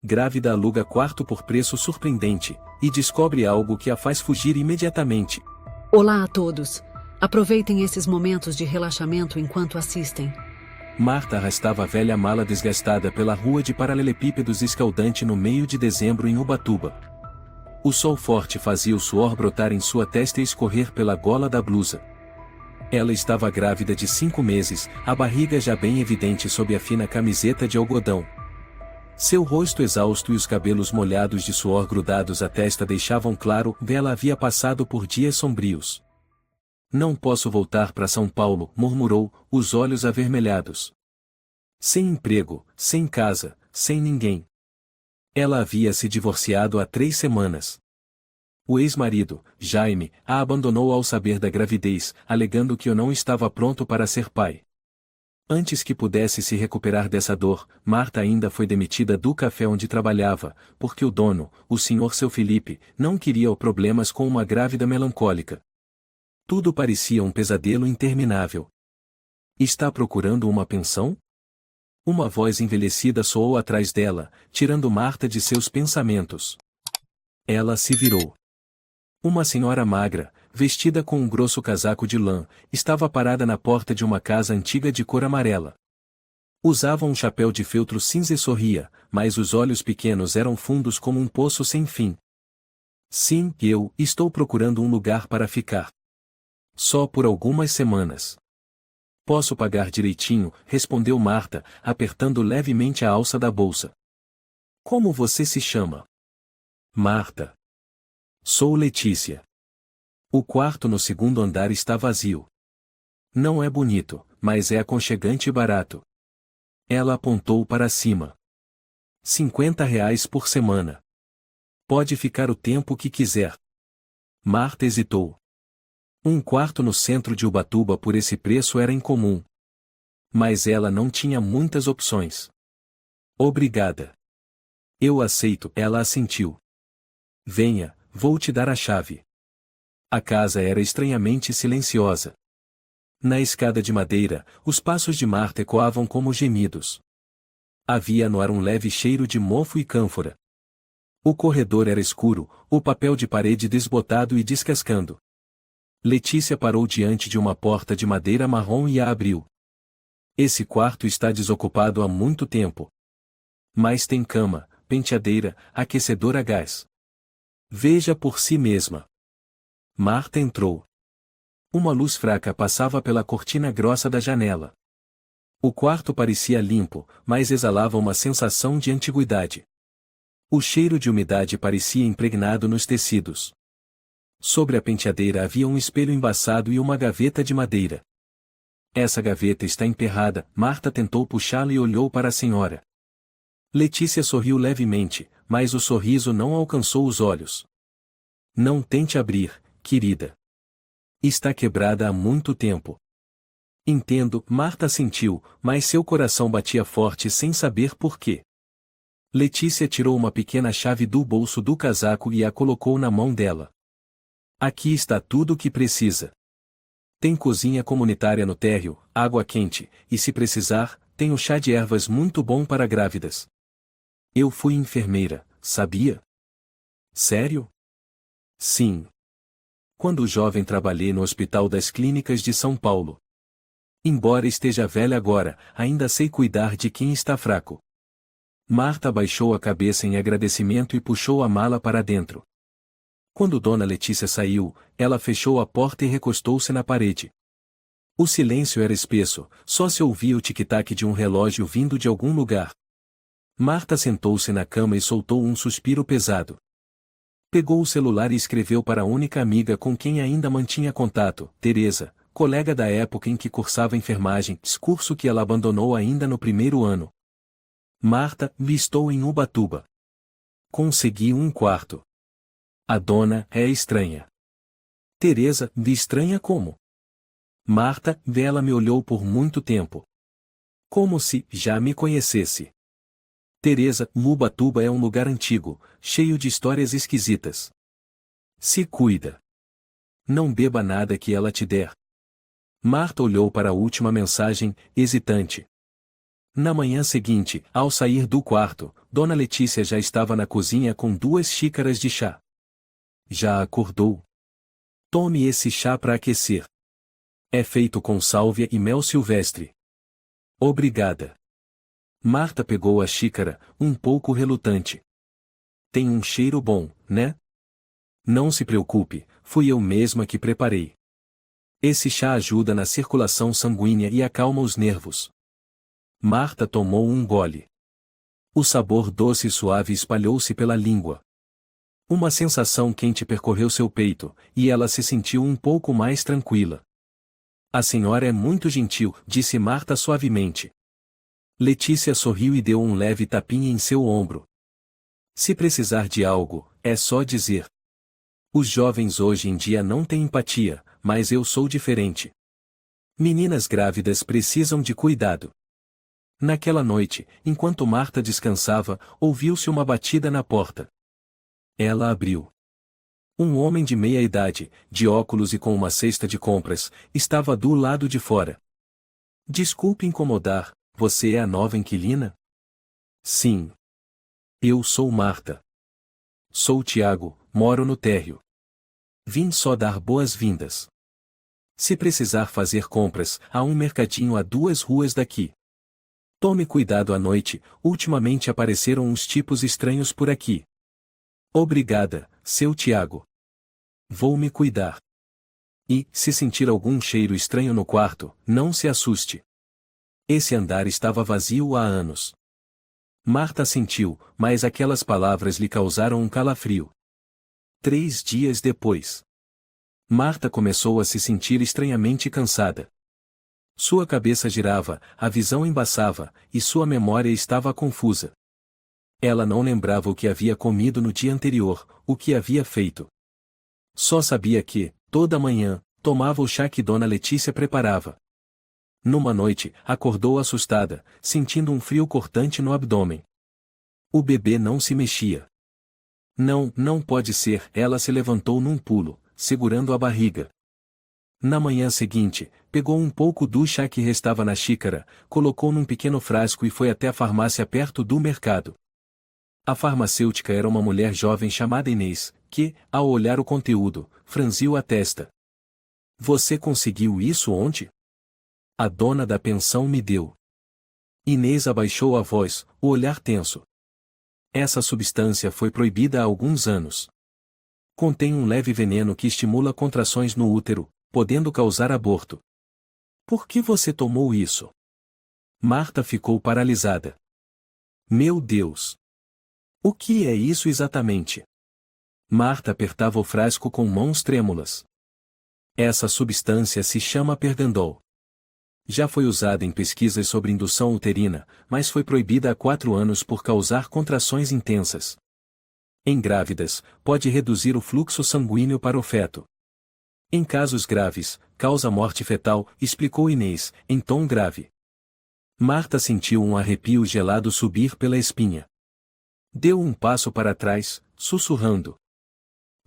Grávida aluga quarto por preço surpreendente, e descobre algo que a faz fugir imediatamente. Olá a todos. Aproveitem esses momentos de relaxamento enquanto assistem. Marta arrastava a velha mala desgastada pela rua de paralelepípedos escaldante no meio de dezembro em Ubatuba. O sol forte fazia o suor brotar em sua testa e escorrer pela gola da blusa. Ela estava grávida de 5 meses, a barriga já bem evidente sob a fina camiseta de algodão. Seu rosto exausto e os cabelos molhados de suor grudados à testa deixavam claro que ela havia passado por dias sombrios. Não posso voltar para São Paulo, murmurou, os olhos avermelhados. Sem emprego, sem casa, sem ninguém. Ela havia se divorciado há 3 semanas. O ex-marido, Jaime, a abandonou ao saber da gravidez, alegando que eu não estava pronto para ser pai. Antes que pudesse se recuperar dessa dor, Marta ainda foi demitida do café onde trabalhava, porque o dono, o senhor seu Felipe, não queria problemas com uma grávida melancólica. Tudo parecia um pesadelo interminável. Está procurando uma pensão? Uma voz envelhecida soou atrás dela, tirando Marta de seus pensamentos. Ela se virou. Uma senhora magra, vestida com um grosso casaco de lã, estava parada na porta de uma casa antiga de cor amarela. Usava um chapéu de feltro cinza e sorria, mas os olhos pequenos eram fundos como um poço sem fim. Sim, eu estou procurando um lugar para ficar. Só por algumas semanas. Posso pagar direitinho, respondeu Marta, apertando levemente a alça da bolsa. Como você se chama? Marta. Sou Letícia. O quarto no segundo andar está vazio. Não é bonito, mas é aconchegante e barato. Ela apontou para cima. R$ 50 por semana. Pode ficar o tempo que quiser. Marta hesitou. Um quarto no centro de Ubatuba por esse preço era incomum. Mas ela não tinha muitas opções. Obrigada. Eu aceito, ela assentiu. Venha, vou te dar a chave. A casa era estranhamente silenciosa. Na escada de madeira, os passos de Marta ecoavam como gemidos. Havia no ar um leve cheiro de mofo e cânfora. O corredor era escuro, o papel de parede desbotado e descascando. Letícia parou diante de uma porta de madeira marrom e a abriu. Esse quarto está desocupado há muito tempo. Mas tem cama, penteadeira, aquecedor a gás. Veja por si mesma. Marta entrou. Uma luz fraca passava pela cortina grossa da janela. O quarto parecia limpo, mas exalava uma sensação de antiguidade. O cheiro de umidade parecia impregnado nos tecidos. Sobre a penteadeira havia um espelho embaçado e uma gaveta de madeira. Essa gaveta está emperrada, Marta tentou puxá-la e olhou para a senhora. Letícia sorriu levemente, mas o sorriso não alcançou os olhos. Não tente abrir, querida. Está quebrada há muito tempo. Entendo, Marta sentiu, mas seu coração batia forte sem saber por quê. Letícia tirou uma pequena chave do bolso do casaco e a colocou na mão dela. Aqui está tudo o que precisa. Tem cozinha comunitária no térreo, água quente, e se precisar, tem um chá de ervas muito bom para grávidas. Eu fui enfermeira, sabia? Sério? Sim. Quando jovem trabalhei no Hospital das Clínicas de São Paulo. Embora esteja velha agora, ainda sei cuidar de quem está fraco. Marta baixou a cabeça em agradecimento e puxou a mala para dentro. Quando Dona Letícia saiu, ela fechou a porta e recostou-se na parede. O silêncio era espesso, só se ouvia o tic-tac de um relógio vindo de algum lugar. Marta sentou-se na cama e soltou um suspiro pesado. Pegou o celular e escreveu para a única amiga com quem ainda mantinha contato, Teresa, colega da época em que cursava enfermagem, curso que ela abandonou ainda no primeiro ano. Marta, estou em Ubatuba. Consegui um quarto. A dona é estranha. Teresa, estranha como? Marta, ela me olhou por muito tempo. Como se já me conhecesse. Teresa, Ubatuba é um lugar antigo, cheio de histórias esquisitas. Se cuida. Não beba nada que ela te der. Marta olhou para a última mensagem, hesitante. Na manhã seguinte, ao sair do quarto, Dona Letícia já estava na cozinha com 2 xícaras de chá. Já acordou? Tome esse chá para aquecer. É feito com sálvia e mel silvestre. Obrigada. Marta pegou a xícara, um pouco relutante. Tem um cheiro bom, né? Não se preocupe, fui eu mesma que preparei. Esse chá ajuda na circulação sanguínea e acalma os nervos. Marta tomou um gole. O sabor doce e suave espalhou-se pela língua. Uma sensação quente percorreu seu peito, e ela se sentiu um pouco mais tranquila. A senhora é muito gentil, disse Marta suavemente. Letícia sorriu e deu um leve tapinha em seu ombro. Se precisar de algo, é só dizer. Os jovens hoje em dia não têm empatia, mas eu sou diferente. Meninas grávidas precisam de cuidado. Naquela noite, enquanto Marta descansava, ouviu-se uma batida na porta. Ela abriu. Um homem de meia idade, de óculos e com uma cesta de compras, estava do lado de fora. Desculpe incomodar, você é a nova inquilina? Sim. Eu sou Marta. Sou Tiago, moro no térreo. Vim só dar boas-vindas. Se precisar fazer compras, há um mercadinho a 2 ruas daqui. Tome cuidado à noite, ultimamente apareceram uns tipos estranhos por aqui. Obrigada, seu Tiago. Vou me cuidar. E, se sentir algum cheiro estranho no quarto, não se assuste. Esse andar estava vazio há anos. Marta sentiu, mas aquelas palavras lhe causaram um calafrio. 3 dias depois. Marta começou a se sentir estranhamente cansada. Sua cabeça girava, a visão embaçava, e sua memória estava confusa. Ela não lembrava o que havia comido no dia anterior, o que havia feito. Só sabia que, toda manhã, tomava o chá que Dona Letícia preparava. Numa noite, acordou assustada, sentindo um frio cortante no abdômen. O bebê não se mexia. Não, não pode ser, ela se levantou num pulo, segurando a barriga. Na manhã seguinte, pegou um pouco do chá que restava na xícara, colocou num pequeno frasco e foi até a farmácia perto do mercado. A farmacêutica era uma mulher jovem chamada Inês, que, ao olhar o conteúdo, franziu a testa. Você conseguiu isso onde? A dona da pensão me deu. Inês abaixou a voz, o olhar tenso. Essa substância foi proibida há alguns anos. Contém um leve veneno que estimula contrações no útero, podendo causar aborto. Por que você tomou isso? Marta ficou paralisada. Meu Deus! O que é isso exatamente? Marta apertava o frasco com mãos trêmulas. Essa substância se chama Pergandol. Já foi usada em pesquisas sobre indução uterina, mas foi proibida há 4 anos por causar contrações intensas. Em grávidas, pode reduzir o fluxo sanguíneo para o feto. Em casos graves, causa morte fetal, explicou Inês, em tom grave. Marta sentiu um arrepio gelado subir pela espinha. Deu um passo para trás, sussurrando.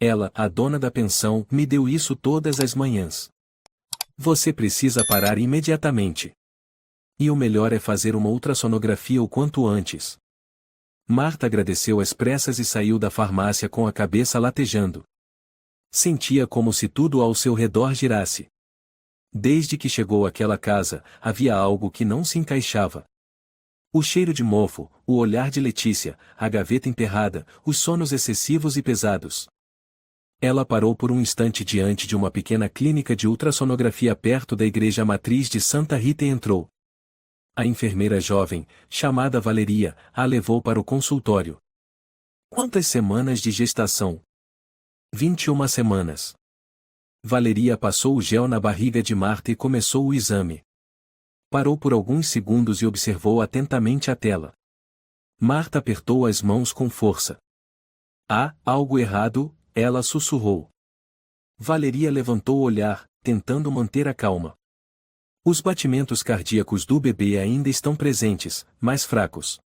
Ela, a dona da pensão, me deu isso todas as manhãs. Você precisa parar imediatamente. E o melhor é fazer uma ultrassonografia o quanto antes. Marta agradeceu às pressas e saiu da farmácia com a cabeça latejando. Sentia como se tudo ao seu redor girasse. Desde que chegou àquela casa, havia algo que não se encaixava. O cheiro de mofo, o olhar de Letícia, a gaveta emperrada, os sonos excessivos e pesados. Ela parou por um instante diante de uma pequena clínica de ultrassonografia perto da igreja matriz de Santa Rita e entrou. A enfermeira jovem, chamada Valeria, a levou para o consultório. Quantas semanas de gestação? 21 semanas. Valeria passou o gel na barriga de Marta e começou o exame. Parou por alguns segundos e observou atentamente a tela. Marta apertou as mãos com força. Há algo errado, ela sussurrou. Valeria levantou o olhar, tentando manter a calma. Os batimentos cardíacos do bebê ainda estão presentes, mas fracos.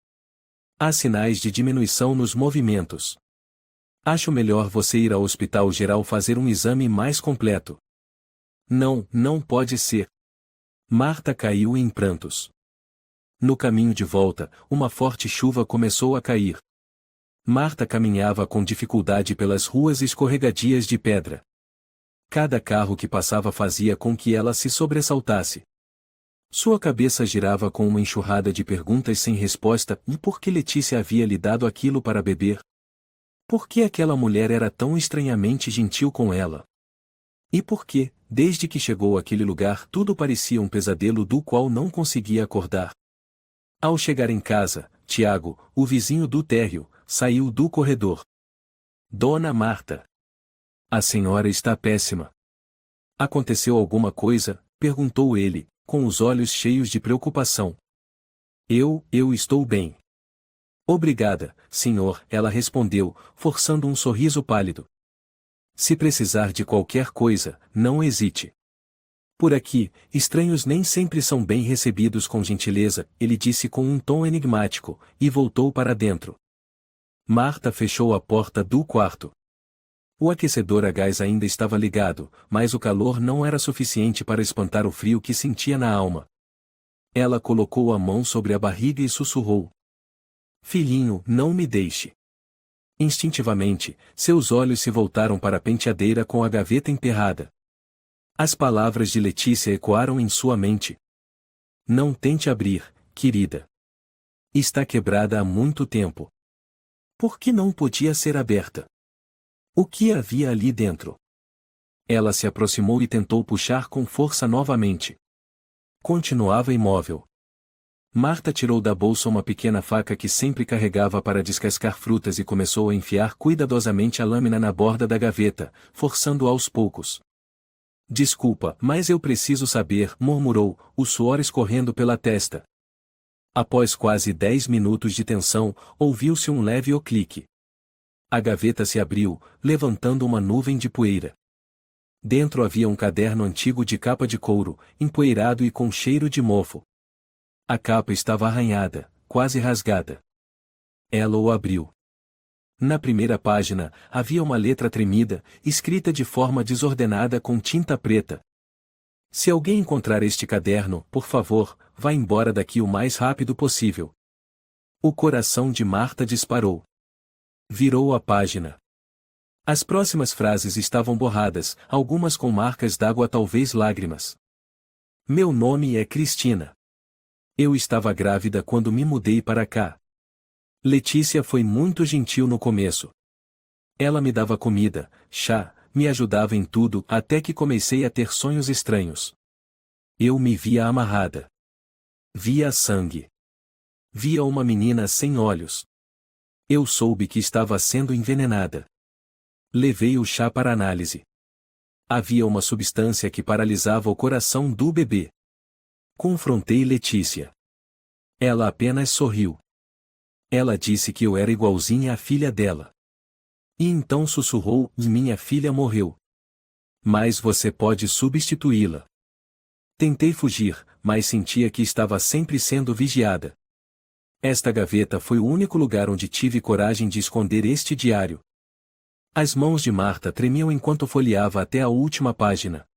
Há sinais de diminuição nos movimentos. Acho melhor você ir ao hospital geral fazer um exame mais completo. Não, não pode ser. Marta caiu em prantos. No caminho de volta, uma forte chuva começou a cair. Marta caminhava com dificuldade pelas ruas escorregadias de pedra. Cada carro que passava fazia com que ela se sobressaltasse. Sua cabeça girava com uma enxurrada de perguntas sem resposta. E por que Letícia havia lhe dado aquilo para beber? Por que aquela mulher era tão estranhamente gentil com ela? E por que, desde que chegou àquele lugar, tudo parecia um pesadelo do qual não conseguia acordar? Ao chegar em casa, Tiago, o vizinho do térreo, saiu do corredor. Dona Marta. A senhora está péssima. Aconteceu alguma coisa? Perguntou ele, com os olhos cheios de preocupação. Eu estou bem. Obrigada, senhor, ela respondeu, forçando um sorriso pálido. Se precisar de qualquer coisa, não hesite. Por aqui, estranhos nem sempre são bem recebidos com gentileza, ele disse com um tom enigmático, e voltou para dentro. Marta fechou a porta do quarto. O aquecedor a gás ainda estava ligado, mas o calor não era suficiente para espantar o frio que sentia na alma. Ela colocou a mão sobre a barriga e sussurrou. Filhinho, não me deixe. Instintivamente, seus olhos se voltaram para a penteadeira com a gaveta emperrada. As palavras de Letícia ecoaram em sua mente. Não tente abrir, querida. Está quebrada há muito tempo. Por que não podia ser aberta? O que havia ali dentro? Ela se aproximou e tentou puxar com força novamente. Continuava imóvel. Marta tirou da bolsa uma pequena faca que sempre carregava para descascar frutas e começou a enfiar cuidadosamente a lâmina na borda da gaveta, forçando aos poucos. Desculpa, mas eu preciso saber, murmurou, o suor escorrendo pela testa. Após quase 10 minutos de tensão, ouviu-se um leve clique. A gaveta se abriu, levantando uma nuvem de poeira. Dentro havia um caderno antigo de capa de couro, empoeirado e com cheiro de mofo. A capa estava arranhada, quase rasgada. Ela o abriu. Na primeira página, havia uma letra tremida, escrita de forma desordenada com tinta preta. Se alguém encontrar este caderno, por favor, vá embora daqui o mais rápido possível. O coração de Marta disparou. Virou a página. As próximas frases estavam borradas, algumas com marcas d'água, talvez lágrimas. Meu nome é Cristina. Eu estava grávida quando me mudei para cá. Letícia foi muito gentil no começo. Ela me dava comida, chá, me ajudava em tudo, até que comecei a ter sonhos estranhos. Eu me via amarrada. Via sangue. Via uma menina sem olhos. Eu soube que estava sendo envenenada. Levei o chá para análise. Havia uma substância que paralisava o coração do bebê. Confrontei Letícia. Ela apenas sorriu. Ela disse que eu era igualzinha à filha dela. E então sussurrou, minha filha morreu. Mas você pode substituí-la. Tentei fugir, mas sentia que estava sempre sendo vigiada. Esta gaveta foi o único lugar onde tive coragem de esconder este diário. As mãos de Marta tremiam enquanto folheava até a última página.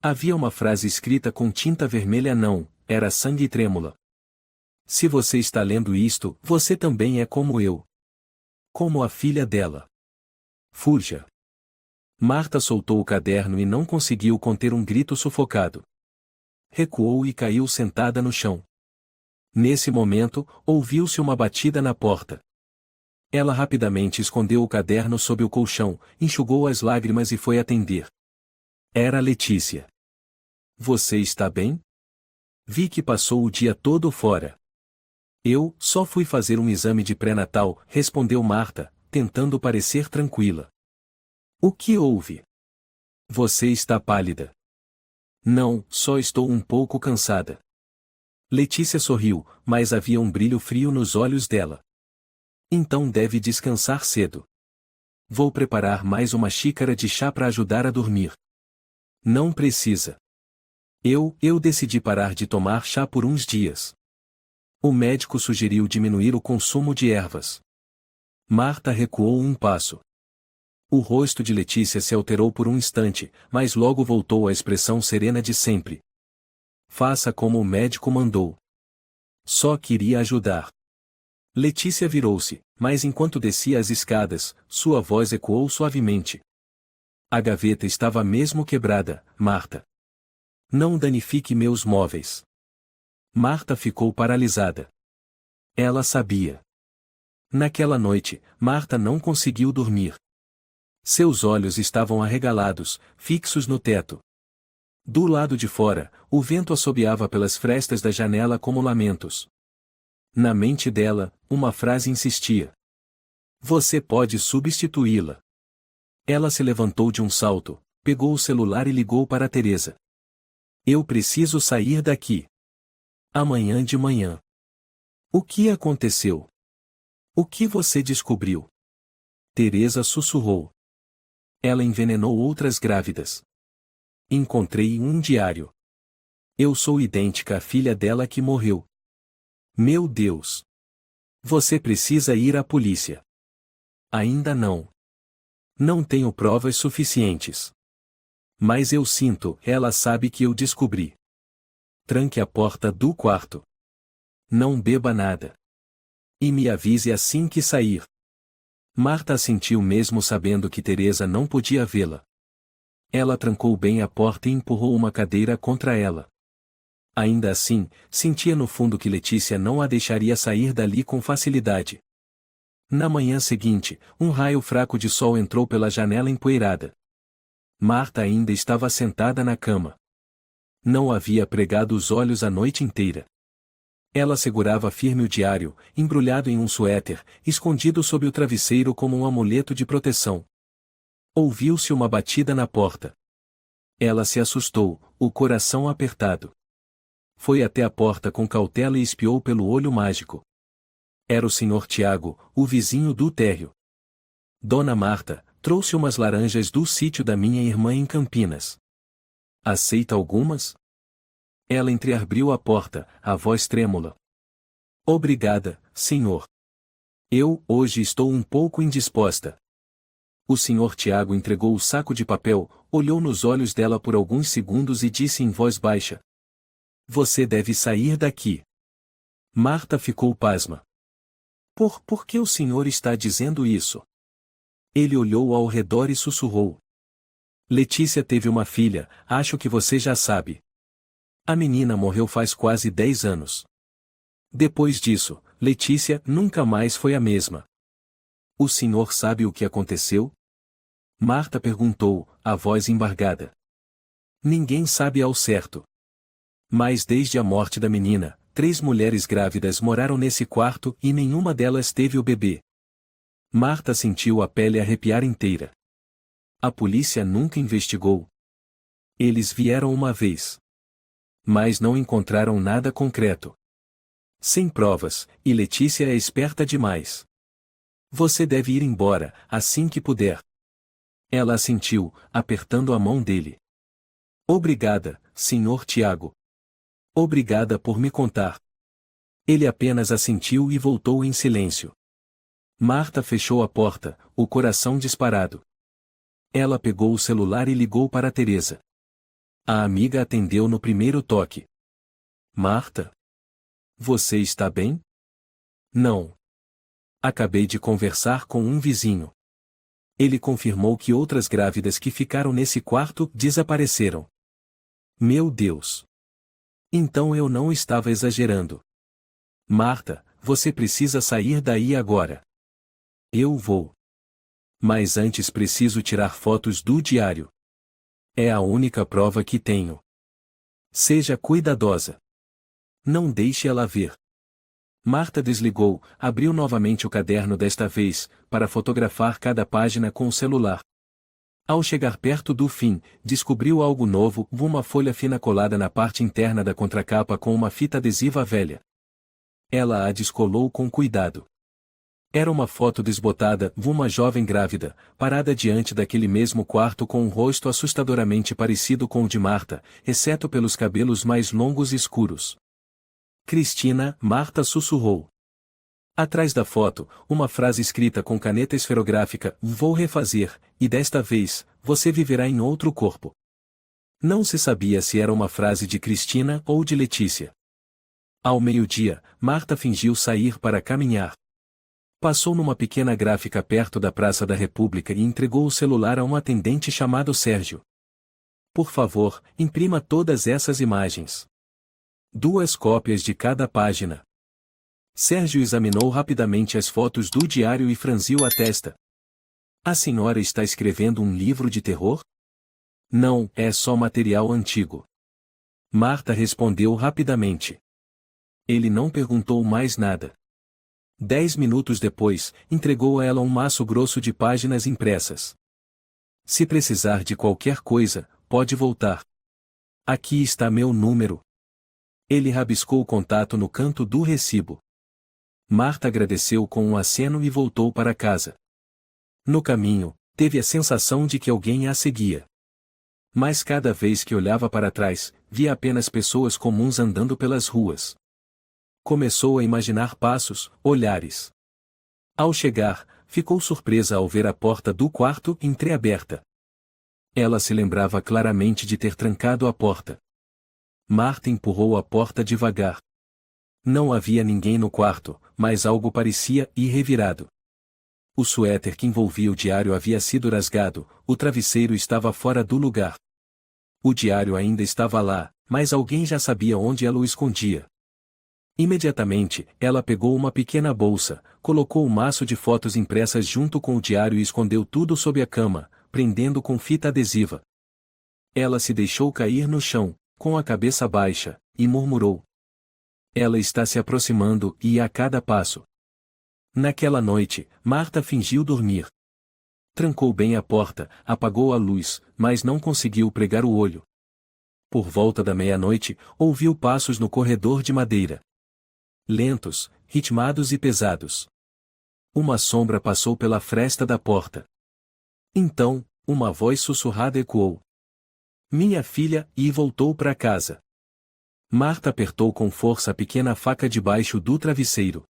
Havia uma frase escrita com tinta vermelha, não, era sangue trêmula. Se você está lendo isto, você também é como eu. Como a filha dela. Fuja. Marta soltou o caderno e não conseguiu conter um grito sufocado. Recuou e caiu sentada no chão. Nesse momento, ouviu-se uma batida na porta. Ela rapidamente escondeu o caderno sob o colchão, enxugou as lágrimas e foi atender. Era Letícia. Você está bem? Vi que passou o dia todo fora. Eu só fui fazer um exame de pré-natal, respondeu Marta, tentando parecer tranquila. O que houve? Você está pálida. Não, só estou um pouco cansada. Letícia sorriu, mas havia um brilho frio nos olhos dela. Então deve descansar cedo. Vou preparar mais uma xícara de chá para ajudar a dormir. Não precisa. Eu decidi parar de tomar chá por uns dias. O médico sugeriu diminuir o consumo de ervas. Marta recuou um passo. O rosto de Letícia se alterou por um instante, mas logo voltou à expressão serena de sempre. Faça como o médico mandou. Só queria ajudar. Letícia virou-se, mas enquanto descia as escadas, sua voz ecoou suavemente. A gaveta estava mesmo quebrada, Marta. Não danifique meus móveis. Marta ficou paralisada. Ela sabia. Naquela noite, Marta não conseguiu dormir. Seus olhos estavam arregalados, fixos no teto. Do lado de fora, o vento assobiava pelas frestas da janela como lamentos. Na mente dela, uma frase insistia. Você pode substituí-la. Ela se levantou de um salto, pegou o celular e ligou para Teresa. Eu preciso sair daqui. Amanhã de manhã. O que aconteceu? O que você descobriu? Teresa sussurrou. Ela envenenou outras grávidas. Encontrei um diário. Eu sou idêntica à filha dela que morreu. Meu Deus! Você precisa ir à polícia. Ainda não. Não tenho provas suficientes. Mas eu sinto, ela sabe que eu descobri. Tranque a porta do quarto. Não beba nada. E me avise assim que sair. Marta assentiu mesmo sabendo que Teresa não podia vê-la. Ela trancou bem a porta e empurrou uma cadeira contra ela. Ainda assim, sentia no fundo que Letícia não a deixaria sair dali com facilidade. Na manhã seguinte, um raio fraco de sol entrou pela janela empoeirada. Marta ainda estava sentada na cama. Não havia pregado os olhos a noite inteira. Ela segurava firme o diário, embrulhado em um suéter, escondido sob o travesseiro como um amuleto de proteção. Ouviu-se uma batida na porta. Ela se assustou, o coração apertado. Foi até a porta com cautela e espiou pelo olho mágico. Era o Sr. Tiago, o vizinho do térreo. Dona Marta, trouxe umas laranjas do sítio da minha irmã em Campinas. Aceita algumas? Ela entreabriu a porta, a voz trêmula. Obrigada, senhor. Hoje estou um pouco indisposta. O Sr. Tiago entregou o saco de papel, olhou nos olhos dela por alguns segundos e disse em voz baixa. Você deve sair daqui. Marta ficou pasma. Por que o senhor está dizendo isso? Ele olhou ao redor e sussurrou. Letícia teve uma filha, acho que você já sabe. A menina morreu faz quase 10 anos. Depois disso, Letícia nunca mais foi a mesma. O senhor sabe o que aconteceu? Marta perguntou, a voz embargada. Ninguém sabe ao certo. Mas desde a morte da menina, 3 mulheres grávidas moraram nesse quarto e nenhuma delas teve o bebê. Marta sentiu a pele arrepiar inteira. A polícia nunca investigou. Eles vieram uma vez. Mas não encontraram nada concreto. Sem provas, e Letícia é esperta demais. Você deve ir embora, assim que puder. Ela assentiu, apertando a mão dele. Obrigada, Sr. Tiago. Obrigada por me contar. Ele apenas assentiu e voltou em silêncio. Marta fechou a porta, o coração disparado. Ela pegou o celular e ligou para Teresa. A amiga atendeu no primeiro toque. Marta? Você está bem? Não. Acabei de conversar com um vizinho. Ele confirmou que outras grávidas que ficaram nesse quarto desapareceram. Meu Deus! Então eu não estava exagerando. Marta, você precisa sair daí agora. Eu vou. Mas antes preciso tirar fotos do diário. É a única prova que tenho. Seja cuidadosa. Não deixe ela ver. Marta desligou, abriu novamente o caderno desta vez, para fotografar cada página com o celular. Ao chegar perto do fim, descobriu algo novo, uma folha fina colada na parte interna da contracapa com uma fita adesiva velha. Ela a descolou com cuidado. Era uma foto desbotada, uma jovem grávida, parada diante daquele mesmo quarto com um rosto assustadoramente parecido com o de Marta, exceto pelos cabelos mais longos e escuros. Cristina, Marta sussurrou. Atrás da foto, uma frase escrita com caneta esferográfica, vou refazer, e desta vez, você viverá em outro corpo. Não se sabia se era uma frase de Cristina ou de Letícia. Ao meio-dia, Marta fingiu sair para caminhar. Passou numa pequena gráfica perto da Praça da República e entregou o celular a um atendente chamado Sérgio. Por favor, imprima todas essas imagens. 2 cópias de cada página. Sérgio examinou rapidamente as fotos do diário e franziu a testa. A senhora está escrevendo um livro de terror? Não, é só material antigo. Marta respondeu rapidamente. Ele não perguntou mais nada. 10 minutos depois, entregou a ela um maço grosso de páginas impressas. Se precisar de qualquer coisa, pode voltar. Aqui está meu número. Ele rabiscou o contato no canto do recibo. Marta agradeceu com um aceno e voltou para casa. No caminho, teve a sensação de que alguém a seguia. Mas cada vez que olhava para trás, via apenas pessoas comuns andando pelas ruas. Começou a imaginar passos, olhares. Ao chegar, ficou surpresa ao ver a porta do quarto entreaberta. Ela se lembrava claramente de ter trancado a porta. Marta empurrou a porta devagar. Não havia ninguém no quarto, mas algo parecia ir revirado. O suéter que envolvia o diário havia sido rasgado, o travesseiro estava fora do lugar. O diário ainda estava lá, mas alguém já sabia onde ela o escondia. Imediatamente, ela pegou uma pequena bolsa, colocou o maço de fotos impressas junto com o diário e escondeu tudo sob a cama, prendendo com fita adesiva. Ela se deixou cair no chão, com a cabeça baixa, e murmurou. Ela está se aproximando, e a cada passo. Naquela noite, Marta fingiu dormir. Trancou bem a porta, apagou a luz, mas não conseguiu pregar o olho. Por volta da meia-noite, ouviu passos no corredor de madeira. Lentos, ritmados e pesados. Uma sombra passou pela fresta da porta. Então, uma voz sussurrada ecoou. Minha filha, e voltou para casa. Marta apertou com força a pequena faca debaixo do travesseiro.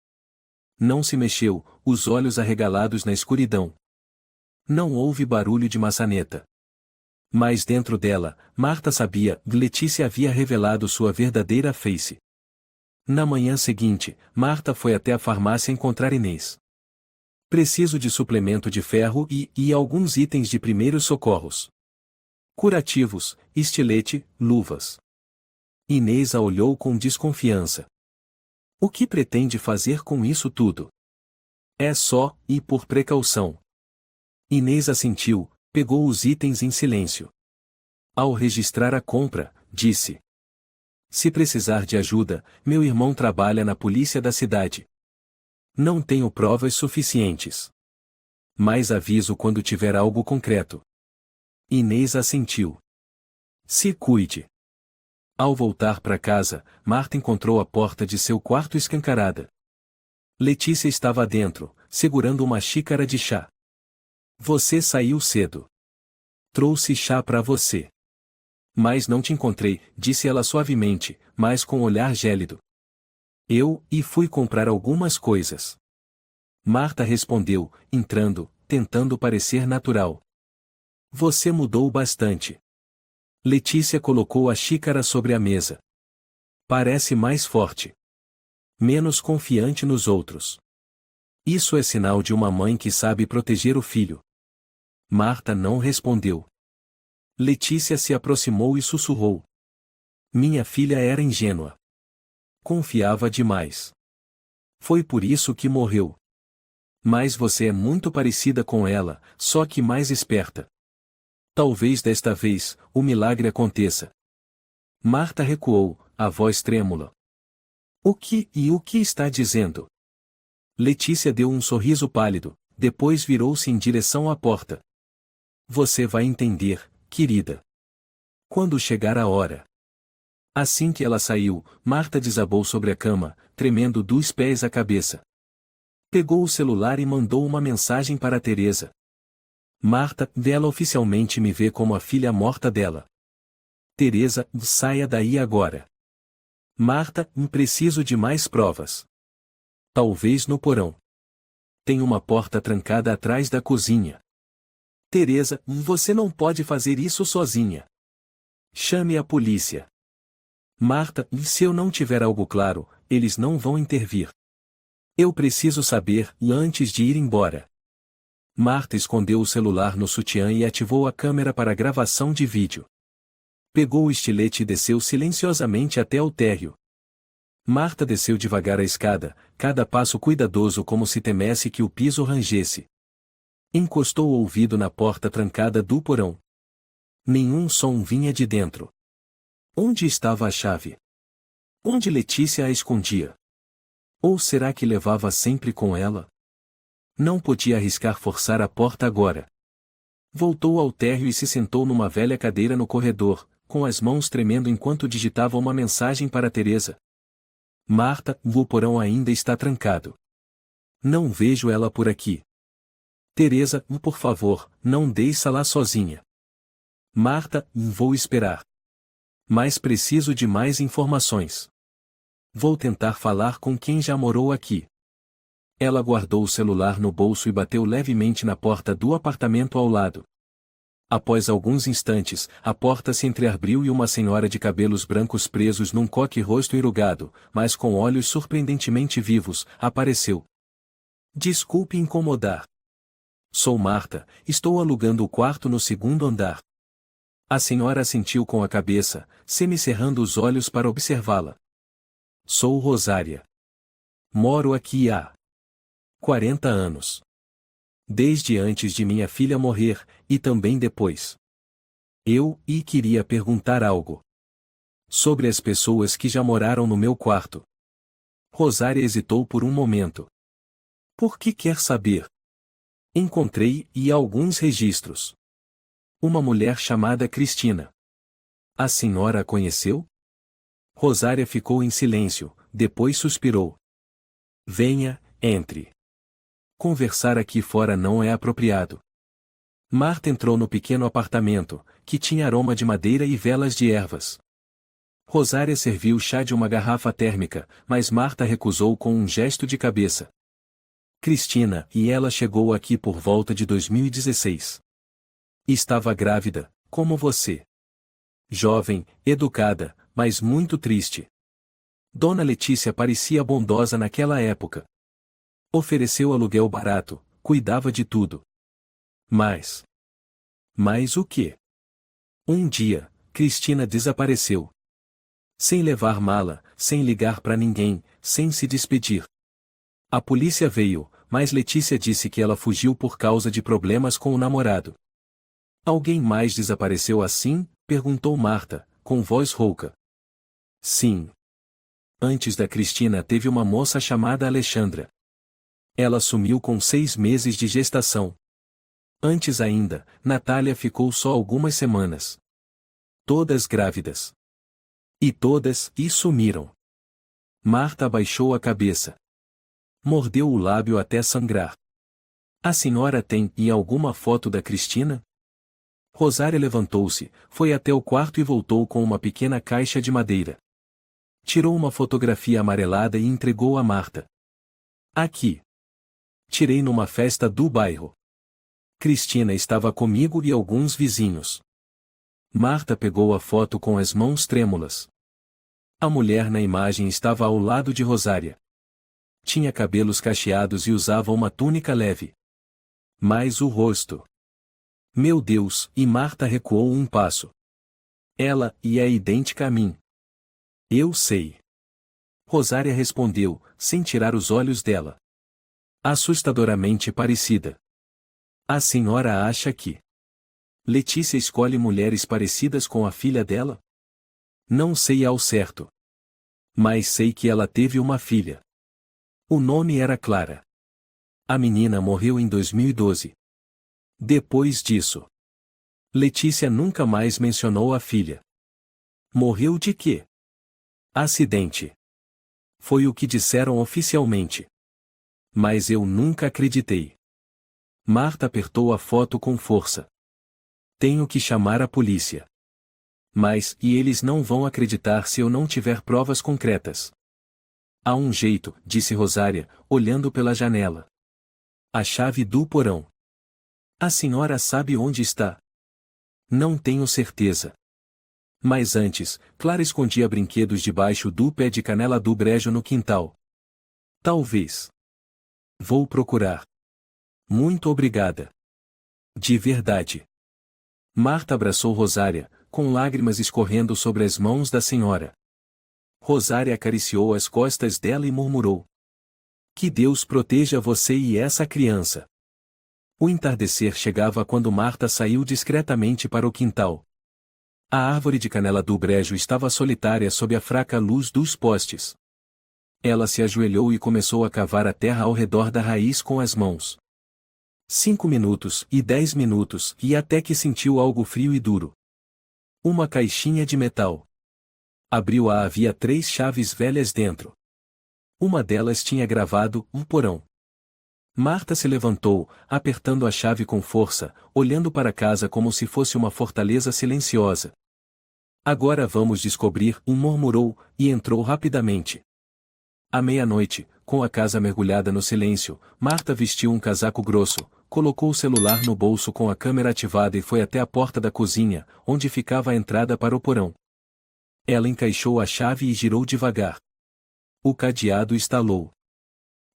Não se mexeu, os olhos arregalados na escuridão. Não houve barulho de maçaneta. Mas dentro dela, Marta sabia, Letícia havia revelado sua verdadeira face. Na manhã seguinte, Marta foi até a farmácia encontrar Inês. Preciso de suplemento de ferro e alguns itens de primeiros socorros. Curativos, estilete, luvas. Inês a olhou com desconfiança. O que pretende fazer com isso tudo? É só, e por precaução. Inês assentiu, pegou os itens em silêncio. Ao registrar a compra, disse. Se precisar de ajuda, meu irmão trabalha na polícia da cidade. Não tenho provas suficientes. Mas aviso quando tiver algo concreto. Inês assentiu. Se cuide. Ao voltar para casa, Marta encontrou a porta de seu quarto escancarada. Letícia estava dentro, segurando uma xícara de chá. Você saiu cedo. Trouxe chá para você. Mas não te encontrei, disse ela suavemente, mas com um olhar gélido. Fui comprar algumas coisas. Marta respondeu, entrando, tentando parecer natural. Você mudou bastante. Letícia colocou a xícara sobre a mesa. Parece mais forte. Menos confiante nos outros. Isso é sinal de uma mãe que sabe proteger o filho. Marta não respondeu. Letícia se aproximou e sussurrou. Minha filha era ingênua. Confiava demais. Foi por isso que morreu. Mas você é muito parecida com ela, só que mais esperta. Talvez desta vez, o milagre aconteça. Marta recuou, a voz trêmula. O que está dizendo? Letícia deu um sorriso pálido, depois virou-se em direção à porta. Você vai entender, querida. Quando chegar a hora. Assim que ela saiu, Marta desabou sobre a cama, tremendo dos pés à cabeça. Pegou o celular e mandou uma mensagem para Teresa. Marta, ela oficialmente me vê como a filha morta dela. Teresa, saia daí agora. Marta, preciso de mais provas. Talvez no porão. Tem uma porta trancada atrás da cozinha. Teresa, você não pode fazer isso sozinha. Chame a polícia. Marta, se eu não tiver algo claro, Eles não vão intervir. Eu preciso saber, e antes de ir embora. Marta escondeu o celular no sutiã e ativou a câmera para gravação de vídeo. Pegou o estilete e desceu silenciosamente até o térreo. Marta desceu devagar a escada, cada passo cuidadoso como se temesse que o piso rangesse. Encostou o ouvido na porta trancada do porão. Nenhum som vinha de dentro. Onde estava a chave? Onde Letícia a escondia? Ou será que levava sempre com ela? Não podia arriscar forçar a porta agora. Voltou ao térreo e se sentou numa velha cadeira no corredor, com as mãos tremendo enquanto digitava uma mensagem para Teresa. Marta, o porão ainda está trancado. Não vejo ela por aqui. Teresa, por favor, não deixa-la sozinha. Marta, vou esperar. Mas preciso de mais informações. Vou tentar falar com quem já morou aqui. Ela guardou o celular no bolso e bateu levemente na porta do apartamento ao lado. Após alguns instantes, a porta se entreabriu e uma senhora de cabelos brancos presos num coque rosto enrugado, mas com olhos surpreendentemente vivos, apareceu. Desculpe incomodar. Sou Marta, estou alugando o quarto no segundo andar. A senhora assentiu com a cabeça, semicerrando os olhos para observá-la. Sou Rosária. Moro aqui há 40 anos. Desde antes de minha filha morrer, e também depois. Queria perguntar algo. Sobre as pessoas que já moraram no meu quarto. Rosária hesitou por um momento. Por que quer saber? Encontrei alguns registros. Uma mulher chamada Cristina. A senhora a conheceu? Rosária ficou em silêncio, depois suspirou. Venha, entre. Conversar aqui fora não é apropriado. Marta entrou no pequeno apartamento, que tinha aroma de madeira e velas de ervas. Rosária serviu chá de uma garrafa térmica, mas Marta recusou com um gesto de cabeça. Cristina, ela chegou aqui por volta de 2016. Estava grávida, como você. Jovem, educada, mas muito triste. Dona Letícia parecia bondosa naquela época. Ofereceu aluguel barato, cuidava de tudo. Mas o quê? Um dia, Cristina desapareceu. Sem levar mala, sem ligar para ninguém, sem se despedir. A polícia veio, mas Letícia disse que ela fugiu por causa de problemas com o namorado. Alguém mais desapareceu assim? Perguntou Marta, com voz rouca. Sim. Antes da Cristina teve uma moça chamada Alexandra. Ela sumiu com 6 meses de gestação. Antes ainda, Natália ficou só algumas semanas. Todas grávidas. E todas sumiram. Marta abaixou a cabeça. Mordeu o lábio até sangrar. A senhora tem alguma foto da Cristina? Rosária levantou-se, foi até o quarto e voltou com uma pequena caixa de madeira. Tirou uma fotografia amarelada e entregou a Marta. Aqui. Tirei numa festa do bairro. Cristina estava comigo e alguns vizinhos. Marta pegou a foto com as mãos trêmulas. A mulher na imagem estava ao lado de Rosária. Tinha cabelos cacheados e usava uma túnica leve. Mas o rosto. Meu Deus, e Marta recuou um passo. Ela é idêntica a mim. Eu sei. Rosária respondeu, sem tirar os olhos dela. Assustadoramente parecida. A senhora acha que Letícia escolhe mulheres parecidas com a filha dela? Não sei ao certo. Mas sei que ela teve uma filha. O nome era Clara. A menina morreu em 2012. Depois disso, Letícia nunca mais mencionou a filha. Morreu de quê? Acidente. Foi o que disseram oficialmente. Mas eu nunca acreditei. Marta apertou a foto com força. Tenho que chamar a polícia. Mas eles não vão acreditar se eu não tiver provas concretas. Há um jeito, disse Rosária, olhando pela janela. A chave do porão. A senhora sabe onde está? Não tenho certeza. Mas antes, Clara escondia brinquedos debaixo do pé de canela do brejo no quintal. Talvez. Vou procurar. Muito obrigada. De verdade. Marta abraçou Rosária, com lágrimas escorrendo sobre as mãos da senhora. Rosária acariciou as costas dela e murmurou: que Deus proteja você e essa criança. O entardecer chegava quando Marta saiu discretamente para o quintal. A árvore de canela do brejo estava solitária sob a fraca luz dos postes. Ela se ajoelhou e começou a cavar a terra ao redor da raiz com as mãos. 5 minutos, e 10 minutos, e até que sentiu algo frio e duro. Uma caixinha de metal. Abriu-a, havia 3 chaves velhas dentro. Uma delas tinha gravado um porão. Marta se levantou, apertando a chave com força, olhando para casa como se fosse uma fortaleza silenciosa. Agora vamos descobrir, murmurou, e entrou rapidamente. À meia-noite, com a casa mergulhada no silêncio, Marta vestiu um casaco grosso, colocou o celular no bolso com a câmera ativada e foi até a porta da cozinha, onde ficava a entrada para o porão. Ela encaixou a chave e girou devagar. O cadeado estalou.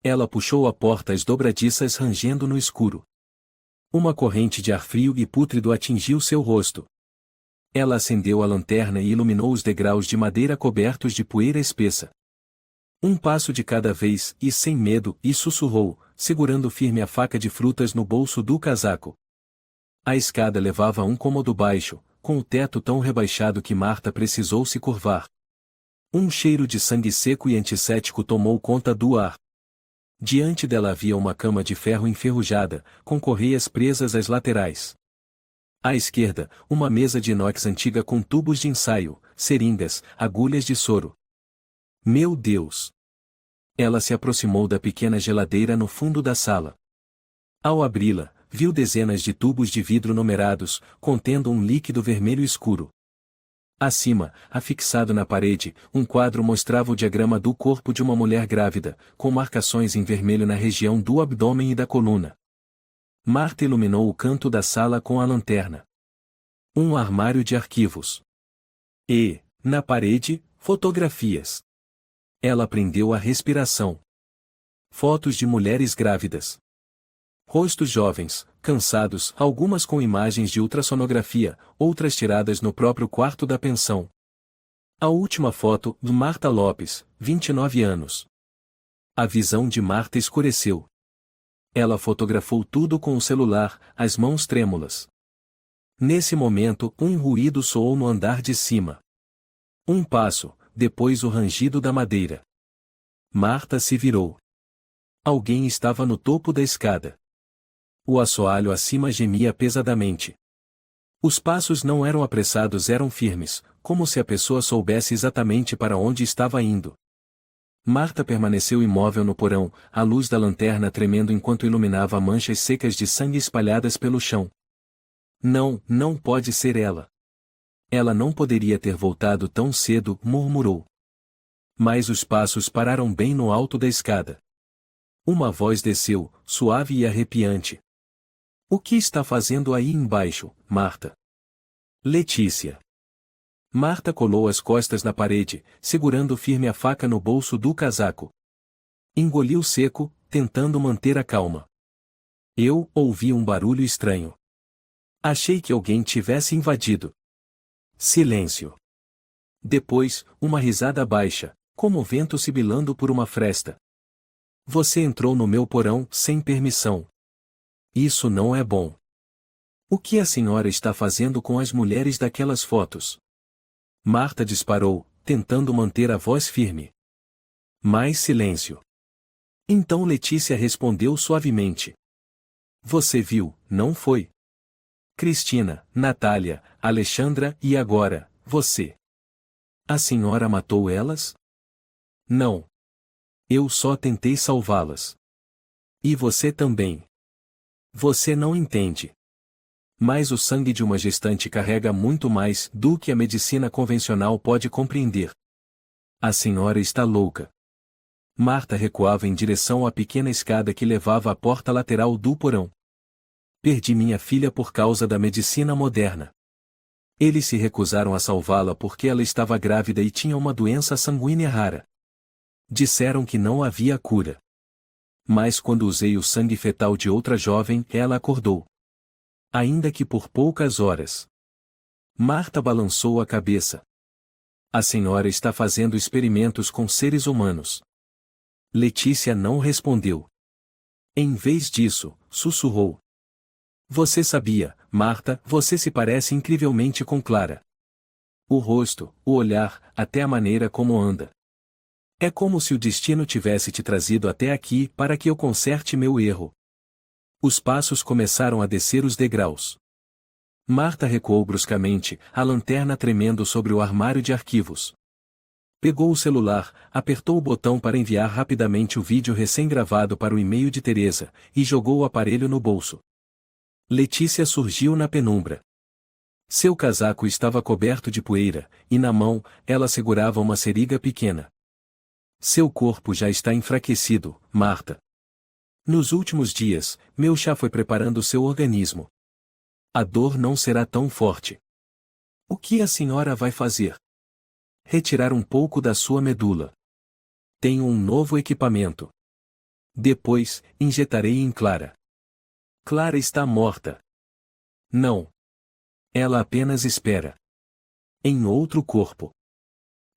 Ela puxou a porta, as dobradiças rangendo no escuro. Uma corrente de ar frio e pútrido atingiu seu rosto. Ela acendeu a lanterna e iluminou os degraus de madeira cobertos de poeira espessa. Um passo de cada vez, e sem medo, e sussurrou, segurando firme a faca de frutas no bolso do casaco. A escada levava a um cômodo baixo, com o teto tão rebaixado que Marta precisou se curvar. Um cheiro de sangue seco e antisséptico tomou conta do ar. Diante dela havia uma cama de ferro enferrujada, com correias presas às laterais. À esquerda, uma mesa de inox antiga com tubos de ensaio, seringas, agulhas de soro. Meu Deus! Ela se aproximou da pequena geladeira no fundo da sala. Ao abri-la, viu dezenas de tubos de vidro numerados, contendo um líquido vermelho escuro. Acima, afixado na parede, um quadro mostrava o diagrama do corpo de uma mulher grávida, com marcações em vermelho na região do abdômen e da coluna. Marta iluminou o canto da sala com a lanterna. Um armário de arquivos. E, na parede, fotografias. Ela prendeu a respiração. Fotos de mulheres grávidas. Rostos jovens, cansados, algumas com imagens de ultrassonografia, outras tiradas no próprio quarto da pensão. A última foto, de Marta Lopes, 29 anos. A visão de Marta escureceu. Ela fotografou tudo com o celular, as mãos trêmulas. Nesse momento, um ruído soou no andar de cima. Um passo, depois o rangido da madeira. Marta se virou. Alguém estava no topo da escada. O assoalho acima gemia pesadamente. Os passos não eram apressados, eram firmes, como se a pessoa soubesse exatamente para onde estava indo. Marta permaneceu imóvel no porão, a luz da lanterna tremendo enquanto iluminava manchas secas de sangue espalhadas pelo chão. Não, não pode ser ela. Ela não poderia ter voltado tão cedo, murmurou. Mas os passos pararam bem no alto da escada. Uma voz desceu, suave e arrepiante. O que está fazendo aí embaixo, Marta? Letícia. Marta colou as costas na parede, segurando firme a faca no bolso do casaco. Engoliu seco, tentando manter a calma. Eu ouvi um barulho estranho. Achei que alguém tivesse invadido. Silêncio. Depois, uma risada baixa, como o vento sibilando por uma fresta. Você entrou no meu porão sem permissão. Isso não é bom. O que a senhora está fazendo com as mulheres daquelas fotos? Marta disparou, tentando manter a voz firme. Mais silêncio. Então Letícia respondeu suavemente. Você viu, não foi? Cristina, Natália, Alexandra e agora, você. A senhora matou elas? Não. Eu só tentei salvá-las. E você também. Você não entende. Mas o sangue de uma gestante carrega muito mais do que a medicina convencional pode compreender. A senhora está louca. Marta recuava em direção à pequena escada que levava à porta lateral do porão. Perdi minha filha por causa da medicina moderna. Eles se recusaram a salvá-la porque ela estava grávida e tinha uma doença sanguínea rara. Disseram que não havia cura. Mas quando usei o sangue fetal de outra jovem, ela acordou. Ainda que por poucas horas. Marta balançou a cabeça. A senhora está fazendo experimentos com seres humanos. Letícia não respondeu. Em vez disso, sussurrou. Você sabia, Marta, você se parece incrivelmente com Clara. O rosto, o olhar, até a maneira como anda. É como se o destino tivesse te trazido até aqui para que eu conserte meu erro. Os passos começaram a descer os degraus. Marta recuou bruscamente, a lanterna tremendo sobre o armário de arquivos. Pegou o celular, apertou o botão para enviar rapidamente o vídeo recém-gravado para o e-mail de Teresa, e jogou o aparelho no bolso. Letícia surgiu na penumbra. Seu casaco estava coberto de poeira, e na mão, ela segurava uma seringa pequena. Seu corpo já está enfraquecido, Marta. Nos últimos dias, meu chá foi preparando seu organismo. A dor não será tão forte. O que a senhora vai fazer? Retirar um pouco da sua medula. Tenho um novo equipamento. Depois, injetarei em Clara. Clara está morta. Não. Ela apenas espera. Em outro corpo.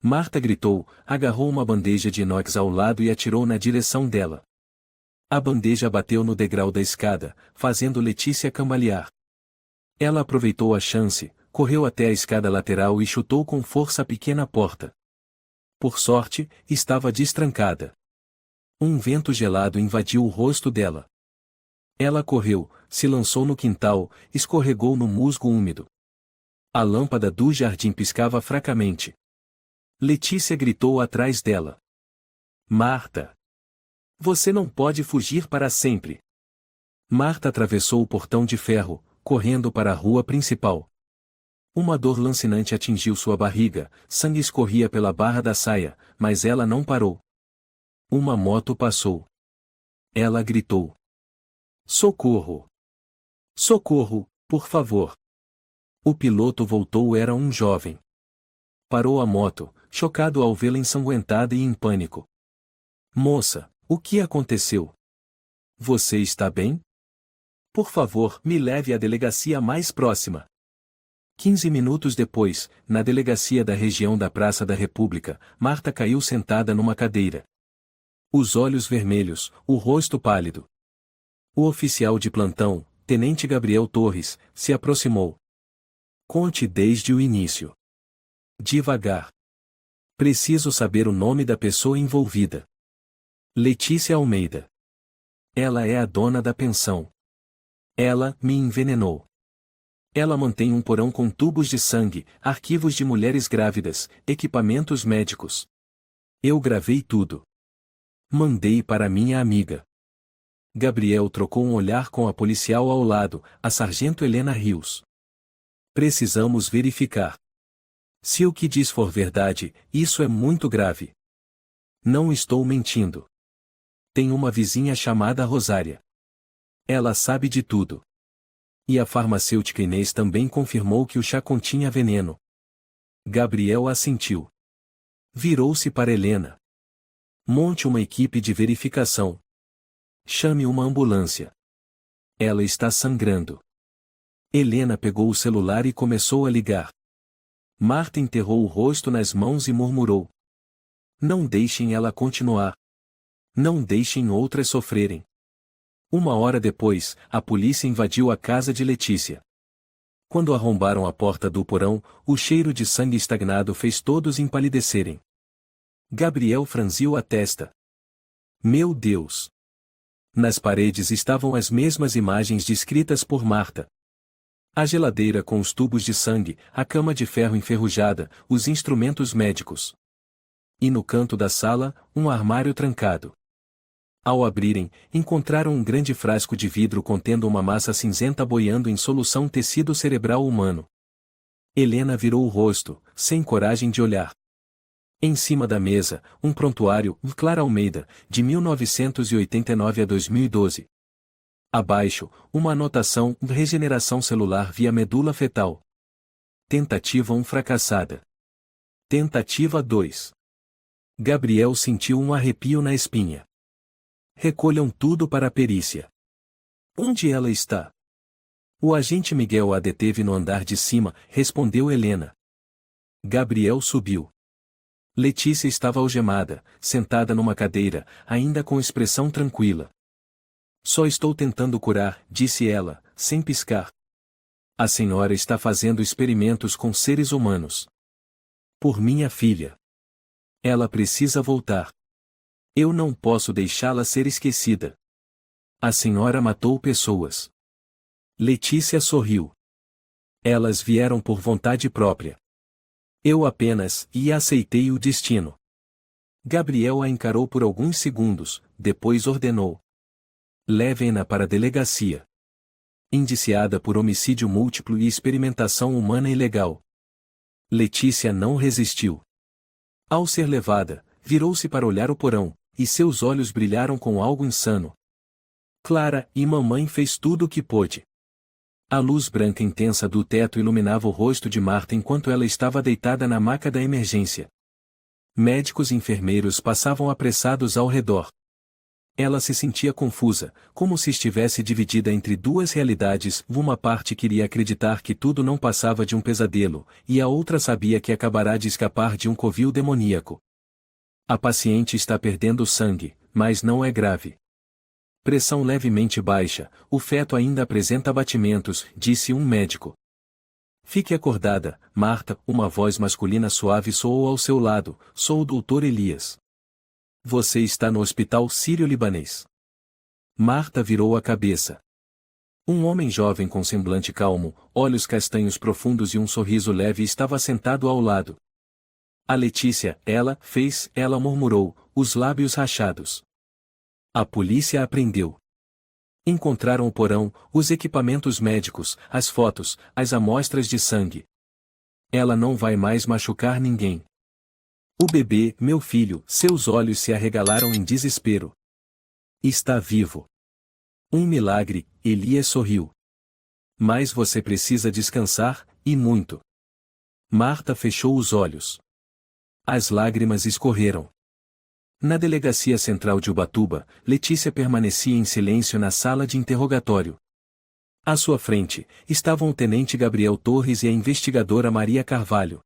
Marta gritou, agarrou uma bandeja de inox ao lado e atirou na direção dela. A bandeja bateu no degrau da escada, fazendo Letícia cambalear. Ela aproveitou a chance, correu até a escada lateral e chutou com força a pequena porta. Por sorte, estava destrancada. Um vento gelado invadiu o rosto dela. Ela correu, se lançou no quintal, escorregou no musgo úmido. A lâmpada do jardim piscava fracamente. Letícia gritou atrás dela. Marta! Você não pode fugir para sempre. Marta atravessou o portão de ferro, correndo para a rua principal. Uma dor lancinante atingiu sua barriga, sangue escorria pela barra da saia, mas ela não parou. Uma moto passou. Ela gritou. Socorro! Socorro, por favor! O piloto voltou, era um jovem. Parou a moto, chocado ao vê-la ensanguentada e em pânico. Moça, o que aconteceu? Você está bem? Por favor, me leve à delegacia mais próxima. 15 minutos depois, na delegacia da região da Praça da República, Marta caiu sentada numa cadeira. Os olhos vermelhos, o rosto pálido. O oficial de plantão, Tenente Gabriel Torres, se aproximou. Conte desde o início. Devagar. Preciso saber o nome da pessoa envolvida. Letícia Almeida. Ela é a dona da pensão. Ela me envenenou. Ela mantém um porão com tubos de sangue, arquivos de mulheres grávidas, equipamentos médicos. Eu gravei tudo. Mandei para minha amiga. Gabriel trocou um olhar com a policial ao lado, a sargento Helena Rios. Precisamos verificar. Se o que diz for verdade, isso é muito grave. Não estou mentindo. Tem uma vizinha chamada Rosária. Ela sabe de tudo. E a farmacêutica Inês também confirmou que o chá continha veneno. Gabriel assentiu. Virou-se para Helena. Monte uma equipe de verificação. Chame uma ambulância. Ela está sangrando. Helena pegou o celular e começou a ligar. Marta enterrou o rosto nas mãos e murmurou. Não deixem ela continuar. Não deixem outras sofrerem. 1 hora depois, a polícia invadiu a casa de Letícia. Quando arrombaram a porta do porão, o cheiro de sangue estagnado fez todos empalidecerem. Gabriel franziu a testa. Meu Deus! Nas paredes estavam as mesmas imagens descritas por Marta. A geladeira com os tubos de sangue, a cama de ferro enferrujada, os instrumentos médicos. E no canto da sala, um armário trancado. Ao abrirem, encontraram um grande frasco de vidro contendo uma massa cinzenta boiando em solução tecido cerebral humano. Helena virou o rosto, sem coragem de olhar. Em cima da mesa, um prontuário, Clara Almeida, de 1989 a 2012. Abaixo, uma anotação, regeneração celular via medula fetal. Tentativa 1 fracassada. Tentativa 2. Gabriel sentiu um arrepio na espinha. Recolham tudo para a perícia. Onde ela está? O agente Miguel a deteve no andar de cima, respondeu Helena. Gabriel subiu. Letícia estava algemada, sentada numa cadeira, ainda com expressão tranquila. Só estou tentando curar, disse ela, sem piscar. A senhora está fazendo experimentos com seres humanos. Por minha filha. Ela precisa voltar. Eu não posso deixá-la ser esquecida. A senhora matou pessoas. Letícia sorriu. Elas vieram por vontade própria. Eu apenas aceitei o destino. Gabriel a encarou por alguns segundos, depois ordenou. Levem-na para a delegacia. Indiciada por homicídio múltiplo e experimentação humana ilegal. Letícia não resistiu. Ao ser levada, virou-se para olhar o porão, e seus olhos brilharam com algo insano. Clara e mamãe fez tudo o que pôde. A luz branca intensa do teto iluminava o rosto de Marta enquanto ela estava deitada na maca da emergência. Médicos e enfermeiros passavam apressados ao redor. Ela se sentia confusa, como se estivesse dividida entre duas realidades. Uma parte queria acreditar que tudo não passava de um pesadelo, e a outra sabia que acabará de escapar de um covil demoníaco. A paciente está perdendo sangue, mas não é grave. Pressão levemente baixa, o feto ainda apresenta batimentos, disse um médico. Fique acordada, Marta, uma voz masculina suave soou ao seu lado, sou o Dr. Elias. Você está no hospital sírio-libanês. Marta virou a cabeça. Um homem jovem com semblante calmo, olhos castanhos profundos e um sorriso leve estava sentado ao lado. A Letícia, ela murmurou, os lábios rachados. A polícia a prendeu. Encontraram o porão, os equipamentos médicos, as fotos, as amostras de sangue. Ela não vai mais machucar ninguém. O bebê, meu filho, seus olhos se arregalaram em desespero. Está vivo. Um milagre, Elias sorriu. Mas você precisa descansar, e muito. Marta fechou os olhos. As lágrimas escorreram. Na delegacia central de Ubatuba, Letícia permanecia em silêncio na sala de interrogatório. À sua frente, estavam o tenente Gabriel Torres e a investigadora Maria Carvalho.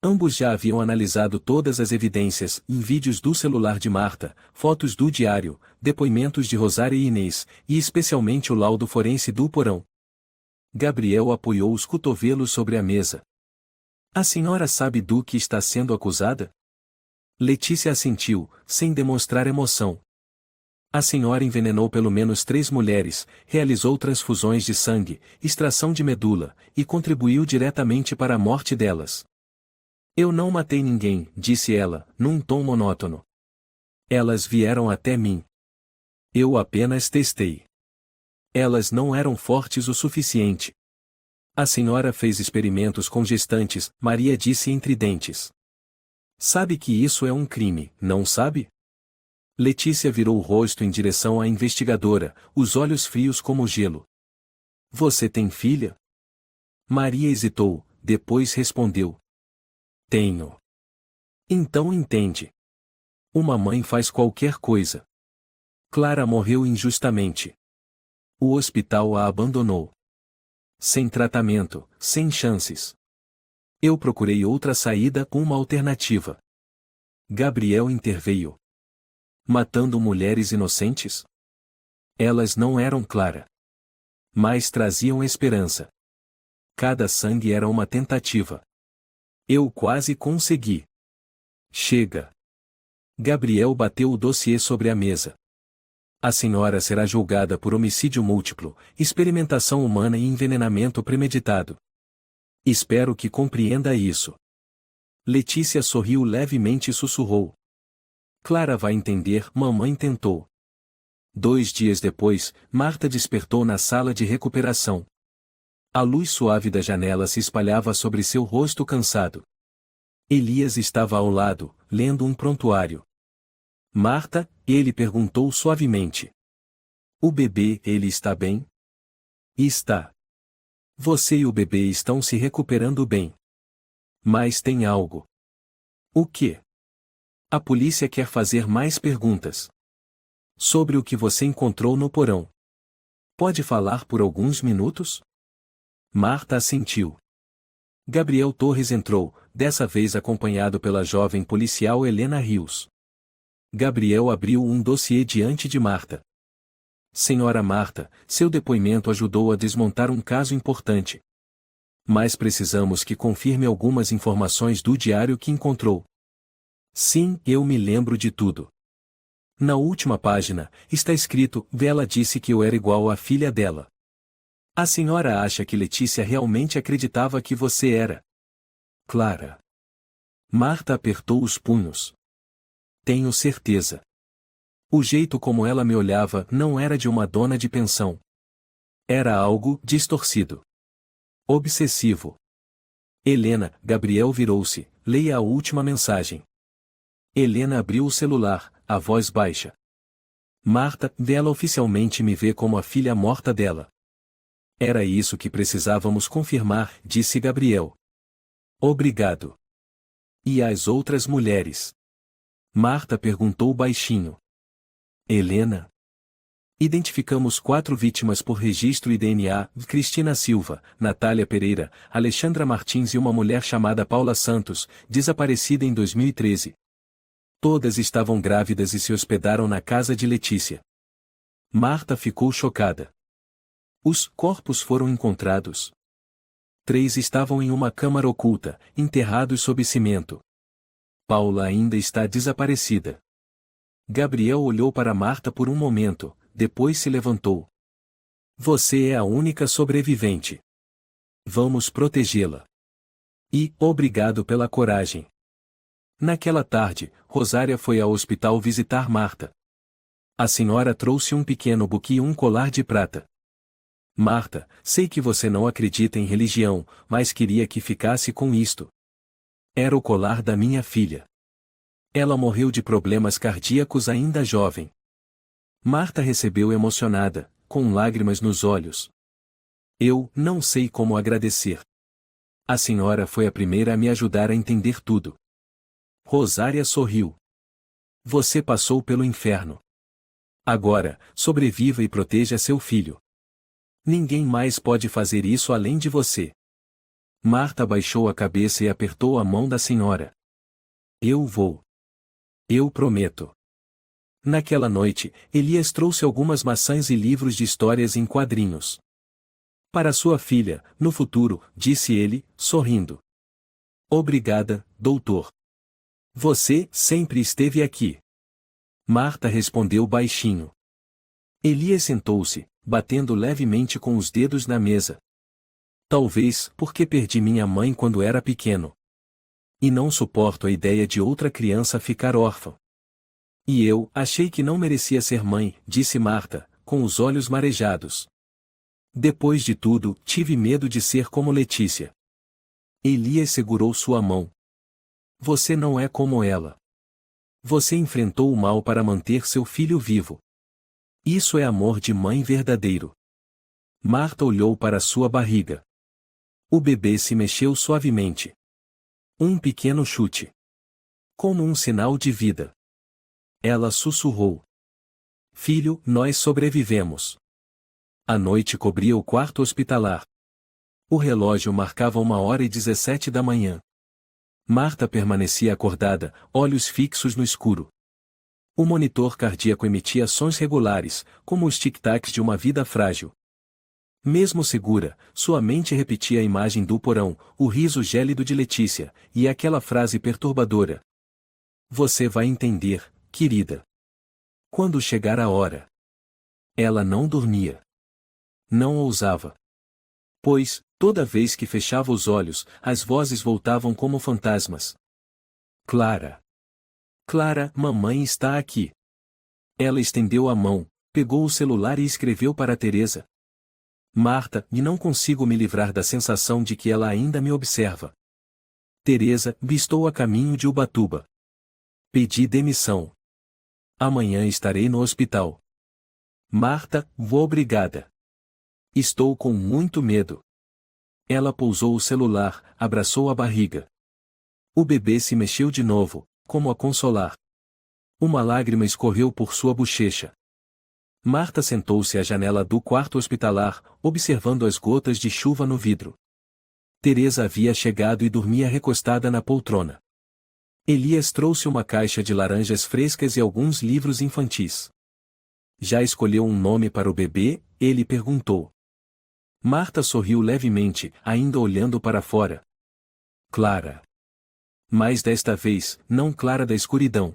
Ambos já haviam analisado todas as evidências, em vídeos do celular de Marta, fotos do diário, depoimentos de Rosária e Inês, e especialmente o laudo forense do porão. Gabriel apoiou os cotovelos sobre a mesa. A senhora sabe do que está sendo acusada? Letícia assentiu, sem demonstrar emoção. A senhora envenenou pelo menos 3 mulheres, realizou transfusões de sangue, extração de medula, e contribuiu diretamente para a morte delas. Eu não matei ninguém, disse ela, num tom monótono. Elas vieram até mim. Eu apenas testei. Elas não eram fortes o suficiente. A senhora fez experimentos com gestantes, Maria disse entre dentes. Sabe que isso é um crime, não sabe? Letícia virou o rosto em direção à investigadora, os olhos frios como gelo. Você tem filha? Maria hesitou, depois respondeu. Tenho. Então entende. Uma mãe faz qualquer coisa. Clara morreu injustamente. O hospital a abandonou. Sem tratamento, sem chances. Eu procurei outra saída, uma alternativa. Gabriel interveio. Matando mulheres inocentes? Elas não eram Clara. Mas traziam esperança. Cada sangue era uma tentativa. Eu quase consegui. Chega. Gabriel bateu o dossiê sobre a mesa. A senhora será julgada por homicídio múltiplo, experimentação humana e envenenamento premeditado. Espero que compreenda isso. Letícia sorriu levemente e sussurrou. Clara vai entender, mamãe tentou. 2 dias depois, Marta despertou na sala de recuperação. A luz suave da janela se espalhava sobre seu rosto cansado. Elias estava ao lado, lendo um prontuário. Marta, ele perguntou suavemente. O bebê, ele está bem? Está. Você e o bebê estão se recuperando bem. Mas tem algo. O quê? A polícia quer fazer mais perguntas. Sobre o que você encontrou no porão. Pode falar por alguns minutos? Marta assentiu. Gabriel Torres entrou, dessa vez acompanhado pela jovem policial Helena Rios. Gabriel abriu um dossiê diante de Marta. Senhora Marta, seu depoimento ajudou a desmontar um caso importante. Mas precisamos que confirme algumas informações do diário que encontrou. Sim, eu me lembro de tudo. Na última página, está escrito: Ela disse que eu era igual à filha dela. A senhora acha que Letícia realmente acreditava que você era Clara? Marta apertou os punhos. Tenho certeza. O jeito como ela me olhava não era de uma dona de pensão. Era algo distorcido. Obsessivo. Helena, Gabriel virou-se. Leia a última mensagem. Helena abriu o celular, a voz baixa. Marta, ela oficialmente me vê como a filha morta dela. Era isso que precisávamos confirmar, disse Gabriel. Obrigado. E as outras mulheres? Marta perguntou baixinho. Helena? Identificamos 4 vítimas por registro e DNA: Cristina Silva, Natália Pereira, Alexandra Martins e uma mulher chamada Paula Santos, desaparecida em 2013. Todas estavam grávidas e se hospedaram na casa de Letícia. Marta ficou chocada. Os corpos foram encontrados. 3 estavam em uma câmara oculta, enterrados sob cimento. Paula ainda está desaparecida. Gabriel olhou para Marta por um momento, depois se levantou. Você é a única sobrevivente. Vamos protegê-la. E, obrigado pela coragem. Naquela tarde, Rosária foi ao hospital visitar Marta. A senhora trouxe um pequeno buquê e um colar de prata. Marta, sei que você não acredita em religião, mas queria que ficasse com isto. Era o colar da minha filha. Ela morreu de problemas cardíacos ainda jovem. Marta recebeu emocionada, com lágrimas nos olhos. Eu não sei como agradecer. A senhora foi a primeira a me ajudar a entender tudo. Rosária sorriu. Você passou pelo inferno. Agora, sobreviva e proteja seu filho. Ninguém mais pode fazer isso além de você. Marta baixou a cabeça e apertou a mão da senhora. Eu vou. Eu prometo. Naquela noite, Elias trouxe algumas maçãs e livros de histórias em quadrinhos. Para sua filha, no futuro, disse ele, sorrindo. Obrigada, doutor. Você sempre esteve aqui. Marta respondeu baixinho. Elias sentou-se, batendo levemente com os dedos na mesa. Talvez porque perdi minha mãe quando era pequeno. E não suporto a ideia de outra criança ficar órfã. E eu achei que não merecia ser mãe, disse Marta, com os olhos marejados. Depois de tudo, tive medo de ser como Letícia. Elias segurou sua mão. Você não é como ela. Você enfrentou o mal para manter seu filho vivo. Isso é amor de mãe verdadeiro. Marta olhou para sua barriga. O bebê se mexeu suavemente. Um pequeno chute. Como um sinal de vida. Ela sussurrou. Filho, nós sobrevivemos. A noite cobria o quarto hospitalar. O relógio marcava 1h17 da manhã. Marta permanecia acordada, olhos fixos no escuro. O monitor cardíaco emitia sons regulares, como os tic-tacs de uma vida frágil. Mesmo segura, sua mente repetia a imagem do porão, o riso gélido de Letícia, e aquela frase perturbadora. Você vai entender, querida. Quando chegar a hora. Ela não dormia. Não ousava. Pois, toda vez que fechava os olhos, as vozes voltavam como fantasmas. Clara. Clara, mamãe está aqui. Ela estendeu a mão, pegou o celular e escreveu para Teresa. Marta, e não consigo me livrar da sensação de que ela ainda me observa. Teresa, estou a caminho de Ubatuba. Pedi demissão. Amanhã estarei no hospital. Marta, vou obrigada. Estou com muito medo. Ela pousou o celular, abraçou a barriga. O bebê se mexeu de novo, como a consolar. Uma lágrima escorreu por sua bochecha. Marta sentou-se à janela do quarto hospitalar, observando as gotas de chuva no vidro. Teresa havia chegado e dormia recostada na poltrona. Elias trouxe uma caixa de laranjas frescas e alguns livros infantis. Já escolheu um nome para o bebê? Ele perguntou. Marta sorriu levemente, ainda olhando para fora. Clara. Mas desta vez, não Clara da escuridão.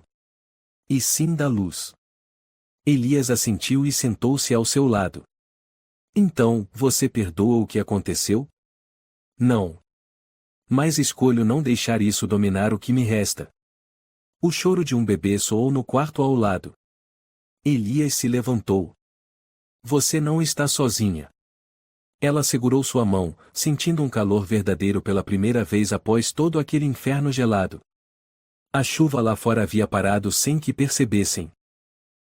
E sim da luz. Elias assentiu e sentou-se ao seu lado. Então, você perdoa o que aconteceu? Não. Mas escolho não deixar isso dominar o que me resta. O choro de um bebê soou no quarto ao lado. Elias se levantou. Você não está sozinha. Ela segurou sua mão, sentindo um calor verdadeiro pela primeira vez após todo aquele inferno gelado. A chuva lá fora havia parado sem que percebessem.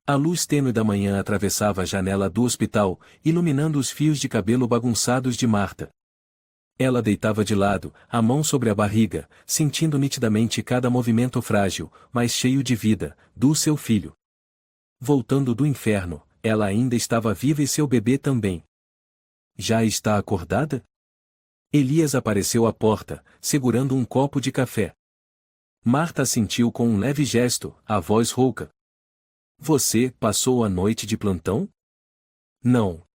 A luz tênue da manhã atravessava a janela do hospital, iluminando os fios de cabelo bagunçados de Marta. Ela deitava de lado, a mão sobre a barriga, sentindo nitidamente cada movimento frágil, mas cheio de vida, do seu filho. Voltando do inferno, ela ainda estava viva e seu bebê também. Já está acordada? Elias apareceu à porta, segurando um copo de café. Marta assentiu com um leve gesto, a voz rouca. Você passou a noite de plantão? Não.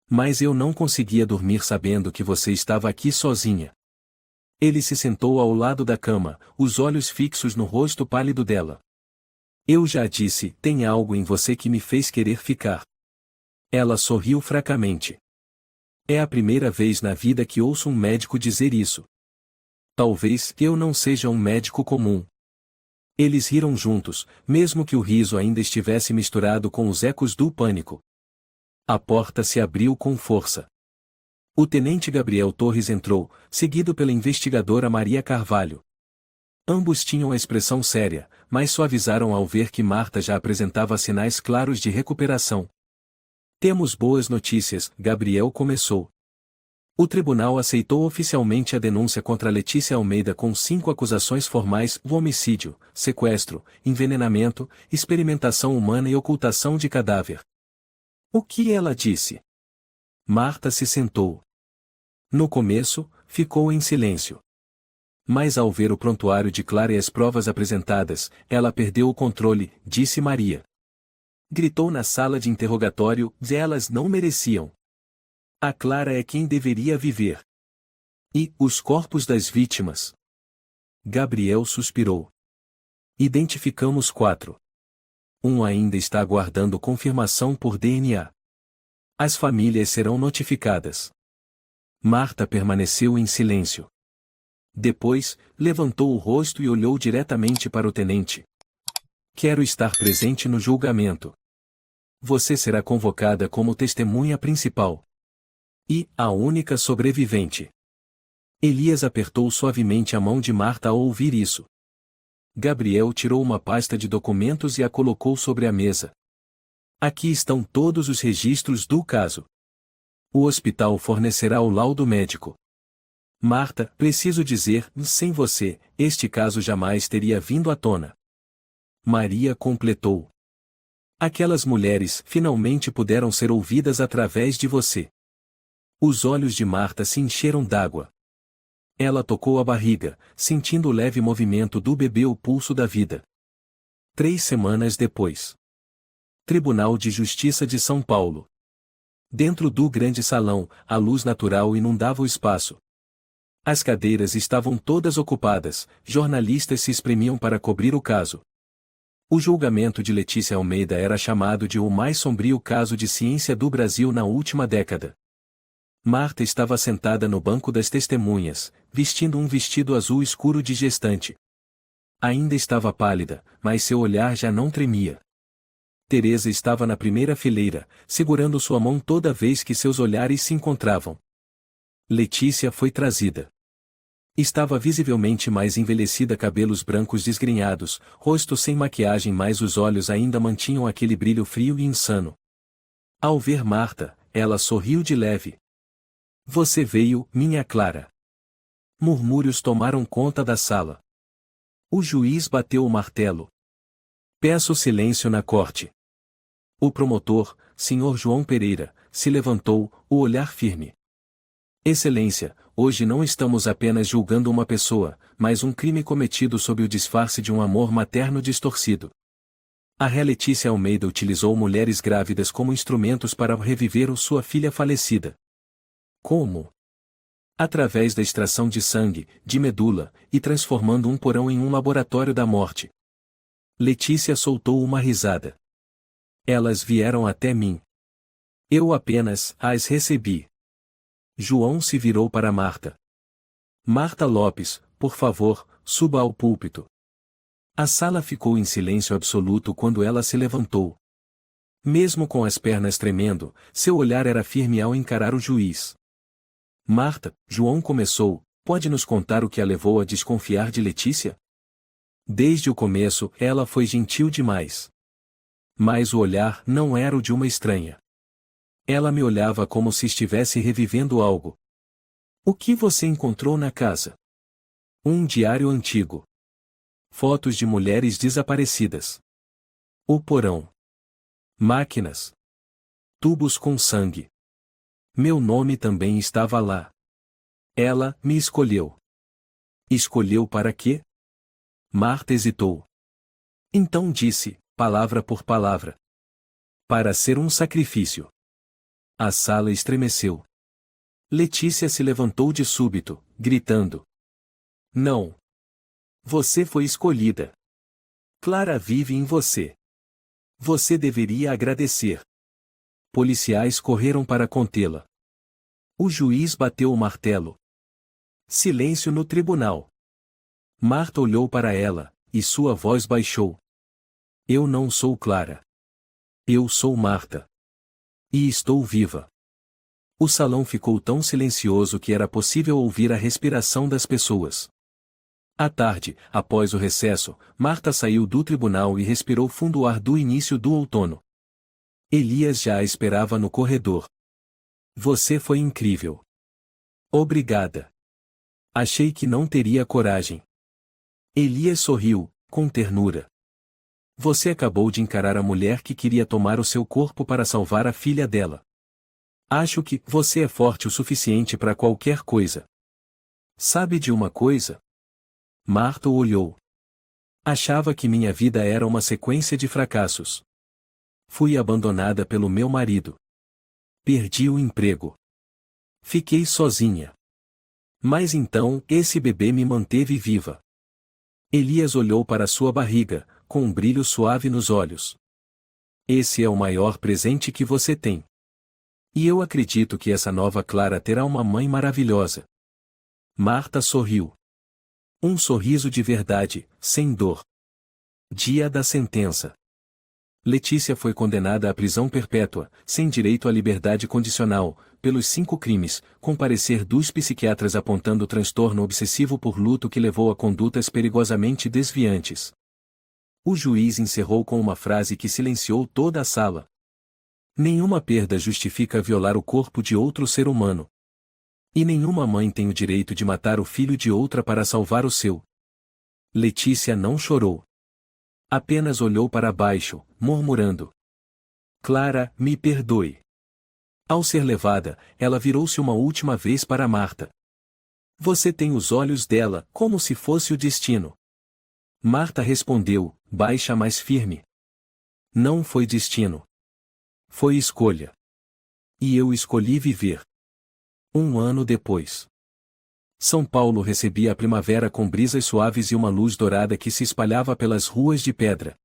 Mas eu não conseguia dormir sabendo que você estava aqui sozinha. Ele se sentou ao lado da cama, os olhos fixos no rosto pálido dela. Eu já disse, tem algo em você que me fez querer ficar. Ela sorriu fracamente. É a primeira vez na vida que ouço um médico dizer isso. Talvez eu não seja um médico comum. Eles riram juntos, mesmo que o riso ainda estivesse misturado com os ecos do pânico. A porta se abriu com força. O tenente Gabriel Torres entrou, seguido pela investigadora Maria Carvalho. Ambos tinham a expressão séria, mas suavizaram ao ver que Marta já apresentava sinais claros de recuperação. Temos boas notícias, Gabriel começou. O tribunal aceitou oficialmente a denúncia contra Letícia Almeida com 5 acusações formais: o homicídio, sequestro, envenenamento, experimentação humana e ocultação de cadáver. O que ela disse? Marta se sentou. No começo, ficou em silêncio. Mas ao ver o prontuário de Clara e as provas apresentadas, ela perdeu o controle, disse Maria. Gritou na sala de interrogatório, elas não mereciam. A Clara é quem deveria viver. E os corpos das vítimas? Gabriel suspirou. Identificamos 4. Um ainda está aguardando confirmação por DNA. As famílias serão notificadas. Marta permaneceu em silêncio. Depois, levantou o rosto e olhou diretamente para o tenente. Quero estar presente no julgamento. Você será convocada como testemunha principal. E a única sobrevivente. Elias apertou suavemente a mão de Marta ao ouvir isso. Gabriel tirou uma pasta de documentos e a colocou sobre a mesa. Aqui estão todos os registros do caso. O hospital fornecerá o laudo médico. Marta, preciso dizer, sem você, este caso jamais teria vindo à tona. Maria completou. Aquelas mulheres finalmente puderam ser ouvidas através de você. Os olhos de Marta se encheram d'água. Ela tocou a barriga, sentindo o leve movimento do bebê, o pulso da vida. 3 semanas depois. Tribunal de Justiça de São Paulo. Dentro do grande salão, a luz natural inundava o espaço. As cadeiras estavam todas ocupadas, jornalistas se espremiam para cobrir o caso. O julgamento de Letícia Almeida era chamado de o mais sombrio caso de ciência do Brasil na última década. Marta estava sentada no banco das testemunhas, vestindo um vestido azul escuro de gestante. Ainda estava pálida, mas seu olhar já não tremia. Teresa estava na primeira fileira, segurando sua mão toda vez que seus olhares se encontravam. Letícia foi trazida. Estava visivelmente mais envelhecida, cabelos brancos desgrenhados, rosto sem maquiagem, mas os olhos ainda mantinham aquele brilho frio e insano. Ao ver Marta, ela sorriu de leve. Você veio, minha Clara. Murmúrios tomaram conta da sala. O juiz bateu o martelo. Peço silêncio na corte. O promotor, Sr. João Pereira, se levantou, o olhar firme. Excelência, hoje não estamos apenas julgando uma pessoa, mas um crime cometido sob o disfarce de um amor materno distorcido. A Ré Letícia Almeida utilizou mulheres grávidas como instrumentos para reviver sua filha falecida. Como? Através da extração de sangue, de medula, e transformando um porão em um laboratório da morte. Letícia soltou uma risada. Elas vieram até mim. Eu apenas as recebi. João se virou para Marta. Marta Lopes, por favor, suba ao púlpito. A sala ficou em silêncio absoluto quando ela se levantou. Mesmo com as pernas tremendo, seu olhar era firme ao encarar o juiz. Marta, João começou, pode nos contar o que a levou a desconfiar de Letícia? Desde o começo, ela foi gentil demais. Mas o olhar não era o de uma estranha. Ela me olhava como se estivesse revivendo algo. O que você encontrou na casa? Um diário antigo. Fotos de mulheres desaparecidas. O porão. Máquinas. Tubos com sangue. Meu nome também estava lá. Ela me escolheu. Escolheu para quê? Marta hesitou. Então disse, palavra por palavra. Para ser um sacrifício. A sala estremeceu. Letícia se levantou de súbito, gritando. Não. Você foi escolhida. Clara vive em você. Você deveria agradecer. Policiais correram para contê-la. O juiz bateu o martelo. Silêncio no tribunal. Marta olhou para ela, e sua voz baixou. Eu não sou Clara. Eu sou Marta. E estou viva. O salão ficou tão silencioso que era possível ouvir a respiração das pessoas. À tarde, após o recesso, Marta saiu do tribunal e respirou fundo o ar do início do outono. Elias já a esperava no corredor. Você foi incrível. Obrigada. Achei que não teria coragem. Elias sorriu, com ternura. Você acabou de encarar a mulher que queria tomar o seu corpo para salvar a filha dela. Acho que você é forte o suficiente para qualquer coisa. Sabe de uma coisa? Marta o olhou. Achava que minha vida era uma sequência de fracassos. Fui abandonada pelo meu marido. Perdi o emprego. Fiquei sozinha. Mas então, esse bebê me manteve viva. Elias olhou para sua barriga, com um brilho suave nos olhos. Esse é o maior presente que você tem. E eu acredito que essa nova Clara terá uma mãe maravilhosa. Marta sorriu. Um sorriso de verdade, sem dor. Dia da sentença. Letícia foi condenada à prisão perpétua, sem direito à liberdade condicional, pelos 5 crimes, com parecer dos psiquiatras apontando transtorno obsessivo por luto que levou a condutas perigosamente desviantes. O juiz encerrou com uma frase que silenciou toda a sala. Nenhuma perda justifica violar o corpo de outro ser humano. E nenhuma mãe tem o direito de matar o filho de outra para salvar o seu. Letícia não chorou. Apenas olhou para baixo, murmurando. Clara, me perdoe. Ao ser levada, ela virou-se uma última vez para Marta. Você tem os olhos dela, como se fosse o destino. Marta respondeu, baixa mas firme. Não foi destino. Foi escolha. E eu escolhi viver. 1 ano depois. São Paulo recebia a primavera com brisas suaves e uma luz dourada que se espalhava pelas ruas de pedra.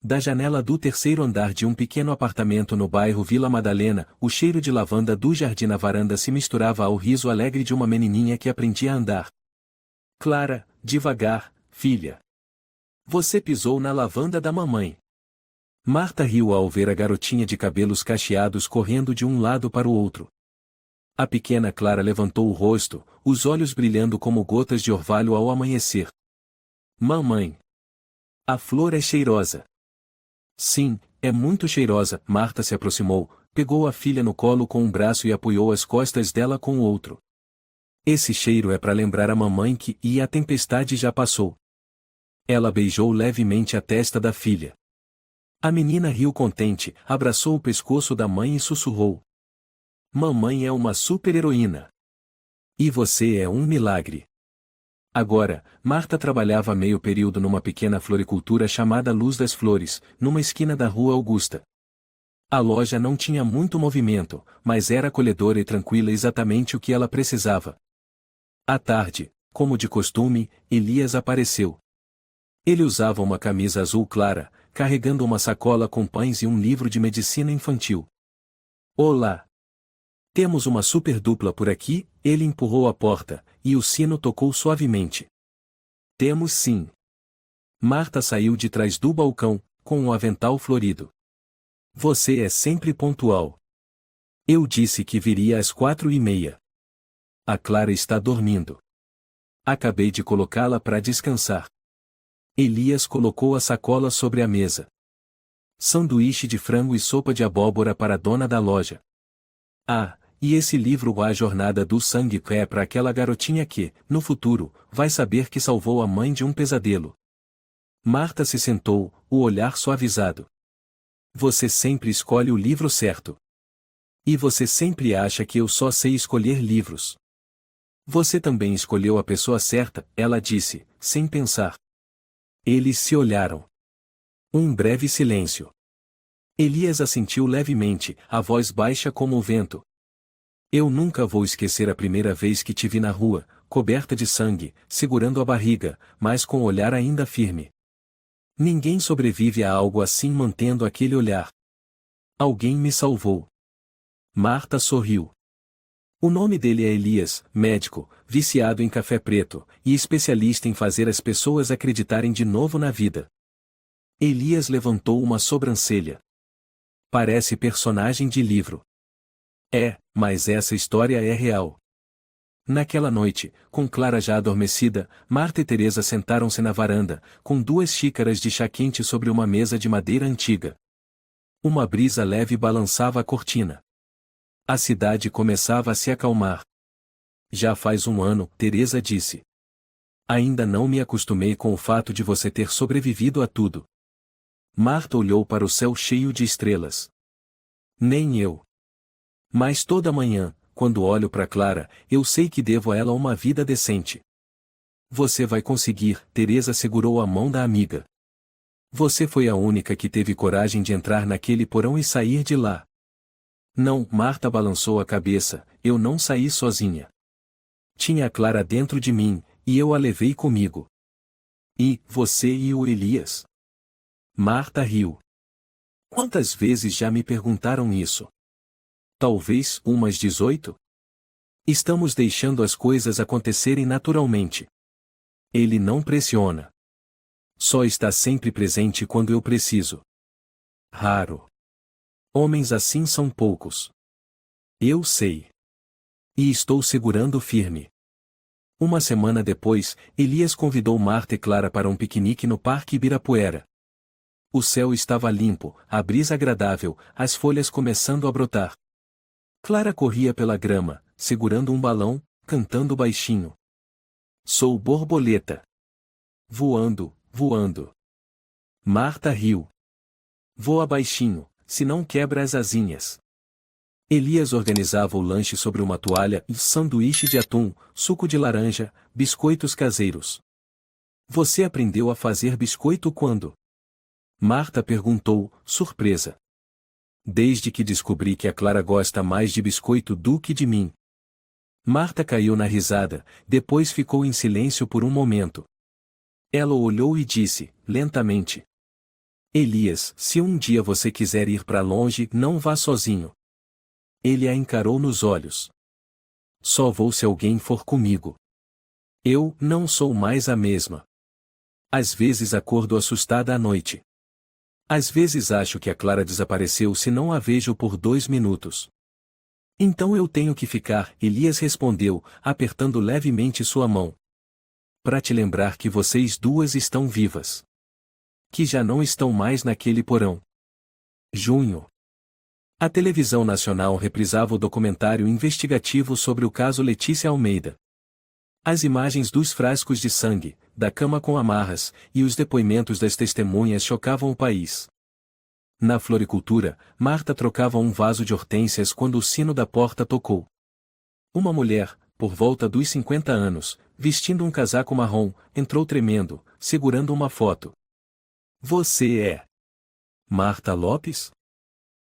Da janela do 3º andar de um pequeno apartamento no bairro Vila Madalena, o cheiro de lavanda do jardim na varanda se misturava ao riso alegre de uma menininha que aprendia a andar. Clara, devagar, filha. Você pisou na lavanda da mamãe. Marta riu ao ver a garotinha de cabelos cacheados correndo de um lado para o outro. A pequena Clara levantou o rosto, os olhos brilhando como gotas de orvalho ao amanhecer. Mamãe. A flor é cheirosa. Sim, é muito cheirosa. Marta se aproximou, Pegou a filha no colo com um braço e apoiou as costas dela com o outro. Esse cheiro é para lembrar a mamãe que a tempestade já passou. Ela beijou levemente a testa da filha. A menina riu contente, abraçou o pescoço da mãe e sussurrou: Mamãe é uma super-heroína. E você é um milagre. Agora, Marta trabalhava meio período numa pequena floricultura chamada Luz das Flores, numa esquina da Rua Augusta. A loja não tinha muito movimento, mas era acolhedora e tranquila, exatamente o que ela precisava. À tarde, como de costume, Elias apareceu. Ele usava uma camisa azul clara, carregando uma sacola com pães e um livro de medicina infantil. Olá! Temos uma super dupla por aqui. Ele empurrou a porta, e o sino tocou suavemente. Temos sim. Marta saiu de trás do balcão, com um avental florido. Você é sempre pontual. Eu disse que viria às 4:30. A Clara está dormindo. Acabei de colocá-la para descansar. Elias colocou a sacola sobre a mesa. Sanduíche de frango e sopa de abóbora para a dona da loja. Ah, e esse livro A Jornada do Sangue é para aquela garotinha que, no futuro, vai saber que salvou a mãe de um pesadelo. Marta se sentou, o olhar suavizado. Você sempre escolhe o livro certo. E você sempre acha que eu só sei escolher livros. Você também escolheu a pessoa certa, ela disse, sem pensar. Eles se olharam. Um breve silêncio. Elias assentiu levemente, a voz baixa como o vento. Eu nunca vou esquecer a primeira vez que te vi na rua, coberta de sangue, segurando a barriga, mas com o olhar ainda firme. Ninguém sobrevive a algo assim mantendo aquele olhar. Alguém me salvou. Marta sorriu. O nome dele é Elias, médico, viciado em café preto, e especialista em fazer as pessoas acreditarem de novo na vida. Elias levantou uma sobrancelha. Parece personagem de livro. É, mas essa história é real. Naquela noite, com Clara já adormecida, Marta e Teresa sentaram-se na varanda, com 2 xícaras de chá quente sobre uma mesa de madeira antiga. Uma brisa leve balançava a cortina. A cidade começava a se acalmar. Já faz 1 ano, Teresa disse. Ainda não me acostumei com o fato de você ter sobrevivido a tudo. Marta olhou para o céu cheio de estrelas. Nem eu. Mas toda manhã, quando olho para Clara, eu sei que devo a ela uma vida decente. Você vai conseguir, Teresa segurou a mão da amiga. Você foi a única que teve coragem de entrar naquele porão e sair de lá. Não, Marta balançou a cabeça, eu não saí sozinha. Tinha a Clara dentro de mim, e eu a levei comigo. E, você e o Elias? Marta riu. Quantas vezes já me perguntaram isso? Talvez umas 18? Estamos deixando as coisas acontecerem naturalmente. Ele não pressiona. Só está sempre presente quando eu preciso. Raro. Homens assim são poucos. Eu sei. E estou segurando firme. Uma semana depois, Elias convidou Marta e Clara para um piquenique no Parque Ibirapuera. O céu estava limpo, a brisa agradável, as folhas começando a brotar. Clara corria pela grama, segurando um balão, cantando baixinho. Sou borboleta. Voando, voando. Marta riu. Voa baixinho, se não quebra as asinhas. Elias organizava o lanche sobre uma toalha e sanduíche de atum, suco de laranja, biscoitos caseiros. Você aprendeu a fazer biscoito quando? Marta perguntou, surpresa. Desde que descobri que a Clara gosta mais de biscoito do que de mim. Marta caiu na risada, depois ficou em silêncio por um momento. Ela o olhou e disse, lentamente. Elias, se um dia você quiser ir para longe, não vá sozinho. Ele a encarou nos olhos. Só vou se alguém for comigo. Eu não sou mais a mesma. Às vezes acordo assustada à noite. Às vezes acho que a Clara desapareceu se não a vejo por 2 minutos. Então eu tenho que ficar, Elias respondeu, apertando levemente sua mão. Para te lembrar que vocês duas estão vivas. Que já não estão mais naquele porão. Junho. A televisão nacional reprisava o documentário investigativo sobre o caso Letícia Almeida. As imagens dos frascos de sangue, da cama com amarras, e os depoimentos das testemunhas chocavam o país. Na floricultura, Marta trocava um vaso de hortênsias quando o sino da porta tocou. Uma mulher, por volta dos 50 anos, vestindo um casaco marrom, entrou tremendo, segurando uma foto. Você é Marta Lopes?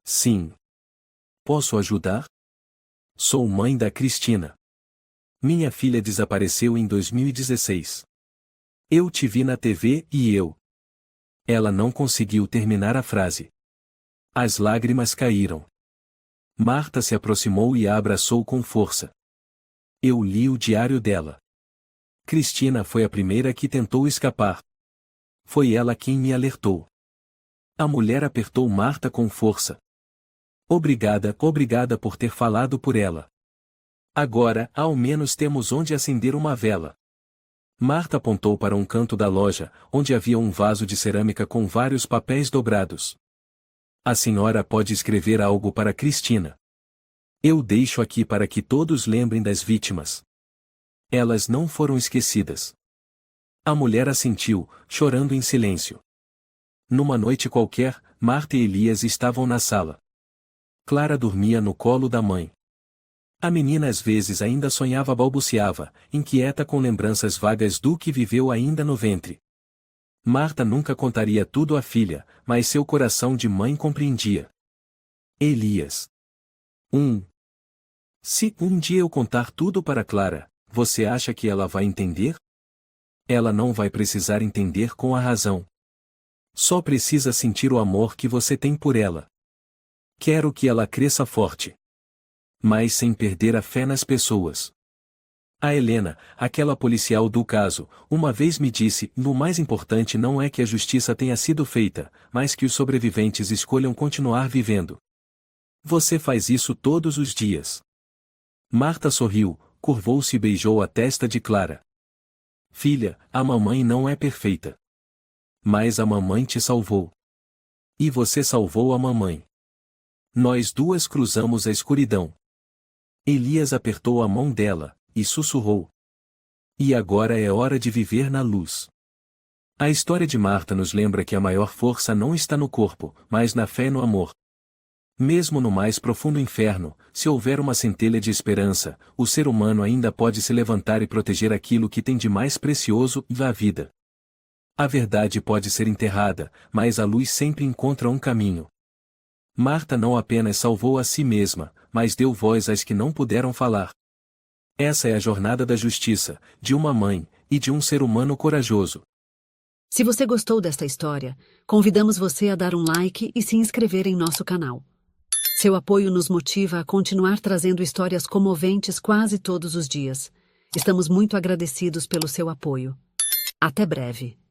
Sim. Posso ajudar? Sou mãe da Cristina. Minha filha desapareceu em 2016. Eu te vi na TV e eu. Ela não conseguiu terminar a frase. As lágrimas caíram. Marta se aproximou e a abraçou com força. Eu li o diário dela. Cristina foi a primeira que tentou escapar. Foi ela quem me alertou. A mulher apertou Marta com força. Obrigada por ter falado por ela. Agora, ao menos temos onde acender uma vela. Marta apontou para um canto da loja, onde havia um vaso de cerâmica com vários papéis dobrados. A senhora pode escrever algo para Cristina. Eu deixo aqui para que todos lembrem das vítimas. Elas não foram esquecidas. A mulher assentiu, chorando em silêncio. Numa noite qualquer, Marta e Elias estavam na sala. Clara dormia no colo da mãe. A menina às vezes ainda sonhava, balbuciava, inquieta com lembranças vagas do que viveu ainda no ventre. Marta nunca contaria tudo à filha, mas seu coração de mãe compreendia. Elias. Se um dia eu contar tudo para Clara, você acha que ela vai entender? Ela não vai precisar entender com a razão. Só precisa sentir o amor que você tem por ela. Quero que ela cresça forte. Mas sem perder a fé nas pessoas. A Helena, aquela policial do caso, uma vez me disse: o mais importante não é que a justiça tenha sido feita, mas que os sobreviventes escolham continuar vivendo. Você faz isso todos os dias. Marta sorriu, curvou-se e beijou a testa de Clara. Filha, a mamãe não é perfeita. Mas a mamãe te salvou. E você salvou a mamãe. Nós duas cruzamos a escuridão. Elias apertou a mão dela, e sussurrou. E agora é hora de viver na luz. A história de Marta nos lembra que a maior força não está no corpo, mas na fé e no amor. Mesmo no mais profundo inferno, se houver uma centelha de esperança, o ser humano ainda pode se levantar e proteger aquilo que tem de mais precioso, a vida. A verdade pode ser enterrada, mas a luz sempre encontra um caminho. Marta não apenas salvou a si mesma, mas deu voz às que não puderam falar. Essa é a jornada da justiça, de uma mãe, e de um ser humano corajoso. Se você gostou desta história, convidamos você a dar um like e se inscrever em nosso canal. Seu apoio nos motiva a continuar trazendo histórias comoventes quase todos os dias. Estamos muito agradecidos pelo seu apoio. Até breve.